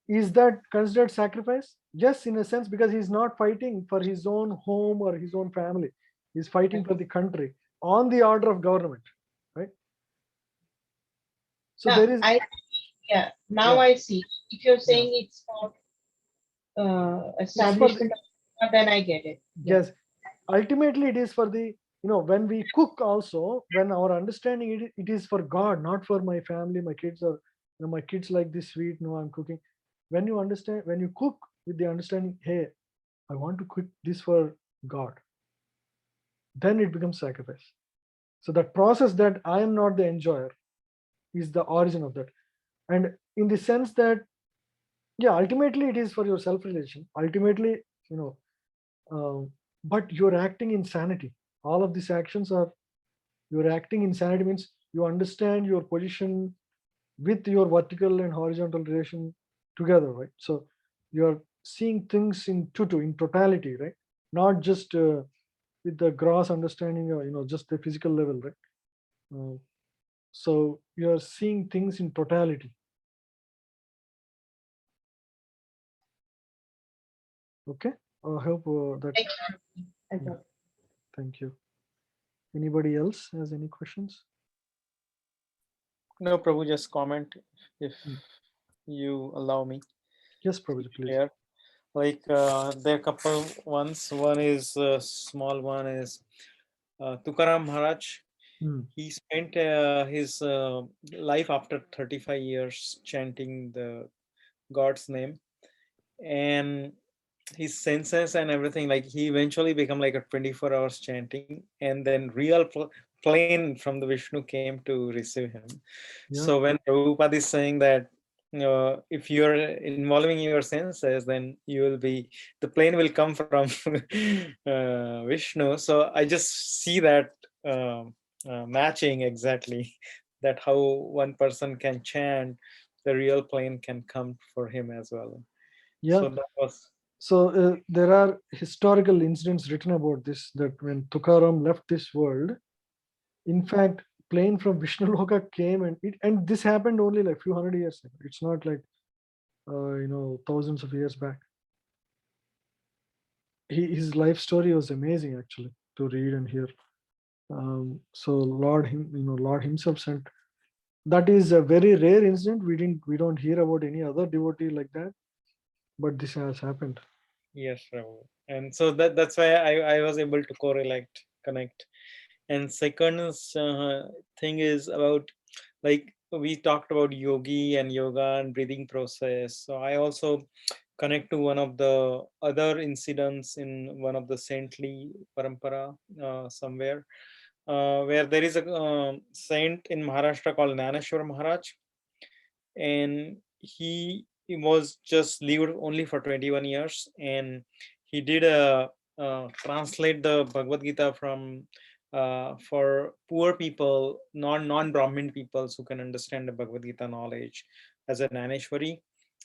Is that considered sacrifice? Yes, in a sense, because he's not fighting for his own home or his own family. He's fighting for the country on the order of government, right? So there is
now I see. If you're saying it's for establishment, then I get it.
Yes, ultimately it is for the when we cook also, when our understanding it is for God, not for my family, my kids, or my kids like this sweet. No, I'm cooking. When you understand, when you cook with the understanding, hey, I want to cook this for God, then it becomes sacrifice. So that process that I am not the enjoyer is the origin of that. And in the sense that, yeah, ultimately it is for your self-realization. Ultimately, but you're acting in sanity. All of these actions are, you're acting in sanity means you understand your position, with your vertical and horizontal relation together, right? So you're seeing things in totality, right? Not just with the gross understanding, or just the physical level, right? So you're seeing things in totality. Okay, I hope that. Yeah. Thank you. Anybody else has any questions?
No, Prabhu, just comment if
Mm.
you allow me.
Yes, Prabhuji, please.
Here, like there are a couple ones. One is small. One is Tukaram Maharaj.
Mm.
He spent his life after 35 years chanting the God's name, and his senses and everything, like he eventually become like a 24 hours chanting, and then real plane from the Vishnu came to receive him.
Yeah.
So when Prabhupada is saying that if you're involving your senses, then you will be, the plane will come from Vishnu. So I just see that matching exactly, that how one person can chant, the real plane can come for him as well.
Yeah.
So that was.
So there are historical incidents written about this, that when Tukaram left this world, in fact, plane from Vishnu Loka came, and this happened only like few hundred years ago. It's not like thousands of years back. His life story was amazing actually to read and hear. So Lord himself sent. That is a very rare incident. We don't hear about any other devotee like that, but this has happened.
Yes, Prabhu. And so that's why I was able to connect. And second thing is about, like we talked about yogi and yoga and breathing process. So I also connect to one of the other incidents in one of the saintly parampara somewhere, where there is a saint in Maharashtra called Naneshwar Maharaj, and he was just lived only for 21 years, and he did translate the Bhagavad Gita from for poor people, non-Brahmin people who can understand the Bhagavad Gita knowledge as a Naneshwari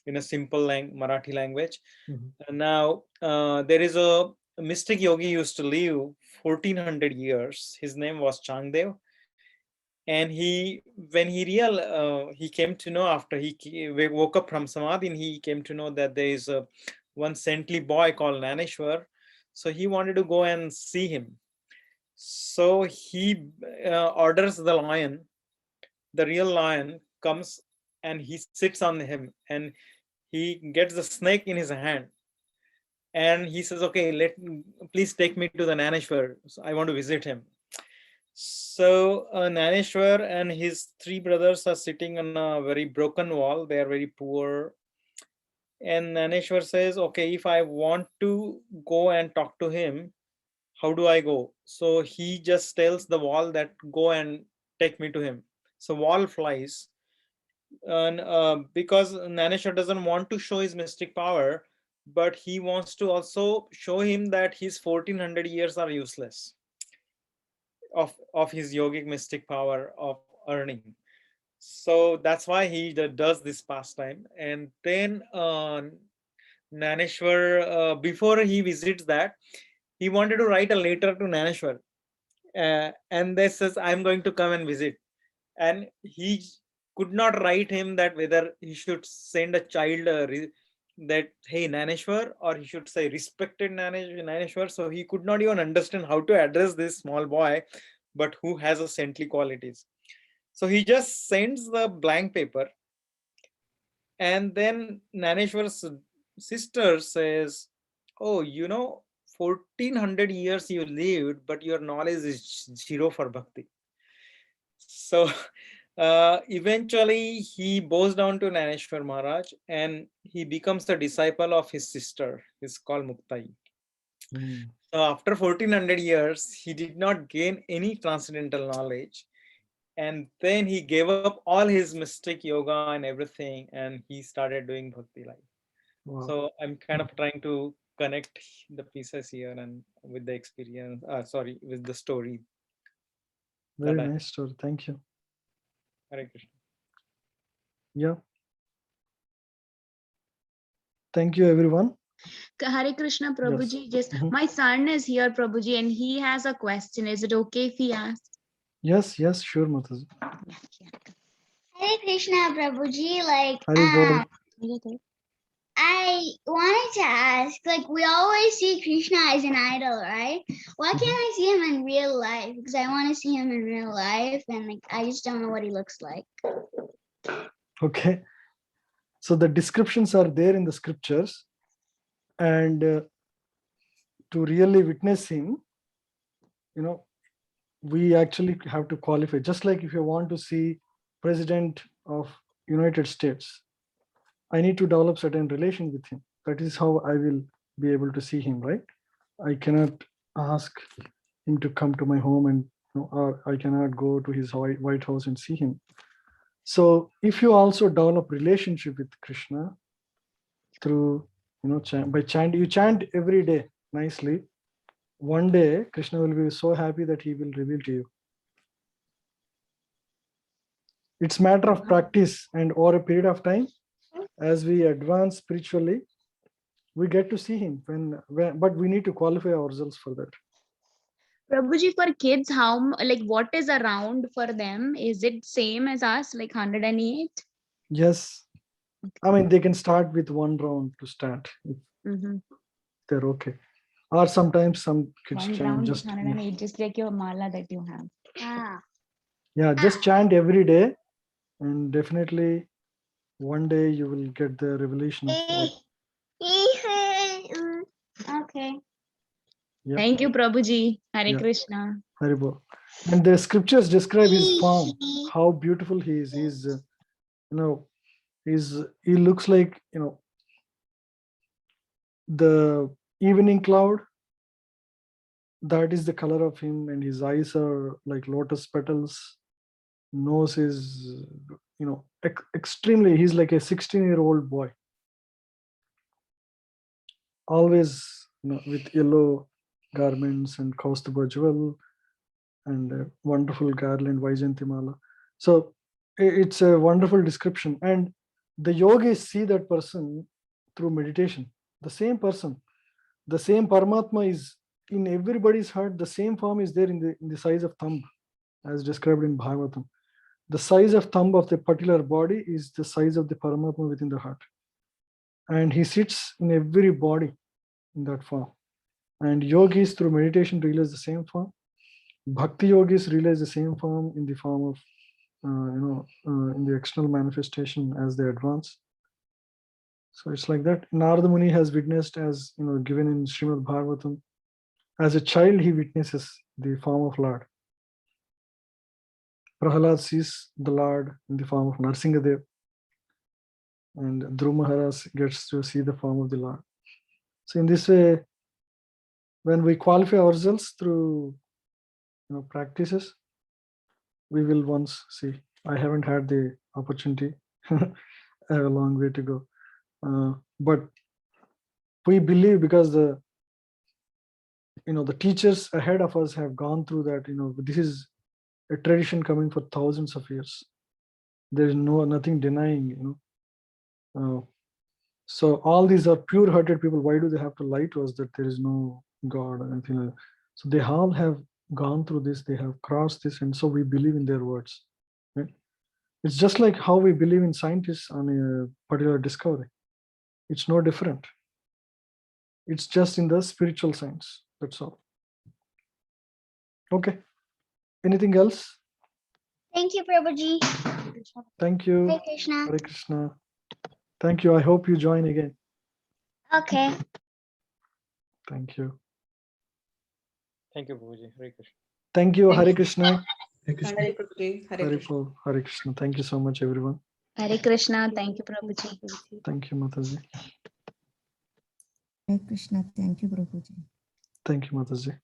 in a simple Marathi language.
Mhm.
And now there is a mystic yogi used to live 1400 years. His name was Changdev, and he came to know after he woke up from samadhi, and he came to know that there is a one saintly boy called Naneshwar. So he wanted to go and see him. So he orders the lion. The real lion comes and he sits on him, and he gets the snake in his hand, and he says, okay, please take me to the Naneshwar. So I want to visit him. So Naneshwar and his three brothers are sitting on a very broken wall. They are very poor. And Naneshwar says, okay, if I want to go and talk to him, how do I go? So he just tells the wall that go and take me to him. So wall flies. And because Naneshwar doesn't want to show his mystic power, but he wants to also show him that his 1400 years are useless of his yogic mystic power of earning. So that's why he does this pastime. And then Naneshwar, before he visits that, he wanted to write a letter to Naneshwar, and they says, I'm going to come and visit. And he could not write him that whether he should send a child that, hey Naneshwar, or he should say respected Naneshwar. So he could not even understand how to address this small boy, but who has a saintly qualities. So he just sends the blank paper, and then Naneshwar's sister says, oh, 1400 years you lived, but your knowledge is zero for bhakti. So eventually he bows down to Naneshwar Maharaj, and he becomes the disciple of his sister. It's called Muktai.
Mm.
So after 1400 years, he did not gain any transcendental knowledge. And then he gave up all his mystic yoga and everything, and he started doing bhakti life.
Wow.
So I'm kind of trying to connect the pieces here and with the experience, with the story.
Very nice story. Thank you.
Hare Krishna.
Yeah. Thank you, everyone.
Hare Krishna, Prabhuji.
Yes.
Just my son is here, Prabhuji, and he has a question. Is it okay if he asks?
Yes, yes, sure, Mataji.
Hare Krishna, Prabhuji. Like,
Hari Bol.
I wanted to ask, like, we always see Krishna as an idol, right? Why can't I see him in real life? Because I want to see him in real life, and like, I just don't know what he looks like.
Okay. So the descriptions are there in the scriptures, and to really witness him, we actually have to qualify. Just like if you want to see President of United States, I need to develop certain relation with him. That is how I will be able to see him, right? I cannot ask him to come to my home, and or I cannot go to his White House and see him. So if you also develop relationship with Krishna through, by chant, you chant every day nicely, one day Krishna will be so happy that he will reveal to you. It's matter of practice, and over a period of time, as we advance spiritually, we get to see him but we need to qualify ourselves for that.
Prabhuji, for kids, what is around for them? Is it same as us, like 108?
Yes. I mean, they can start with one round to start if they're okay. Or sometimes some kids
One
chant
round
just
108, just like your mala that you have.
just chant every day, and definitely one day you will get the revelation of God.
Okay.
Yep.
Thank you, Prabhuji. Hare
Yeah.
Krishna.
Haribol. And the scriptures describe his form, how beautiful he is. He's, he looks like, the evening cloud. That is the color of him, and his eyes are like lotus petals. Nose is, extremely, he's like a 16-year-old boy. Always, with yellow garments and Kaustubha jewel and a wonderful garland, Vaijantimala. So it's a wonderful description. And the yogis see that person through meditation. The same person, the same Paramatma is in everybody's heart. The same form is there in the size of thumb, as described in Bhagavatam. The size of thumb of the particular body is the size of the Paramatma within the heart. And he sits in every body in that form. And yogis through meditation realize the same form. Bhakti yogis realize the same form in the form of, in the external manifestation as they advance. So it's like that. Narada Muni has witnessed, as given in Srimad Bhagavatam, as a child he witnesses the form of Lord. Prahalad sees the Lord in the form of Narsingadev, and Dhruva Maharaj gets to see the form of the Lord. So in this way, when we qualify ourselves through practices, we will once see. I haven't had the opportunity. I have a long way to go. But we believe, because the teachers ahead of us have gone through that. This is a tradition coming for thousands of years. There is nothing denying. So all these are pure-hearted people. Why do they have to lie to us that there is no God or anything like that? So they all have gone through this. They have crossed this, and so we believe in their words. Right? It's just like how we believe in scientists on a particular discovery. It's no different. It's just in the spiritual science. That's all. Okay. Anything else?
Thank you, Prabhuji.
Thank you.
Hare Krishna.
Hare Krishna. Thank you. I hope you join again.
Okay.
Thank you.
Thank you, Prabhuji. Hare Krishna.
Thank you.
Thank
Hare
you.
Krishna.
Hare Prabhuji. Hare
Hare
Krishna.
Paul. Hare Krishna. Thank you so much, everyone.
Hare Krishna. Thank you, Prabhuji.
Thank you, Mataji.
Hare Krishna. Thank you, Prabhuji.
Thank you, Mataji.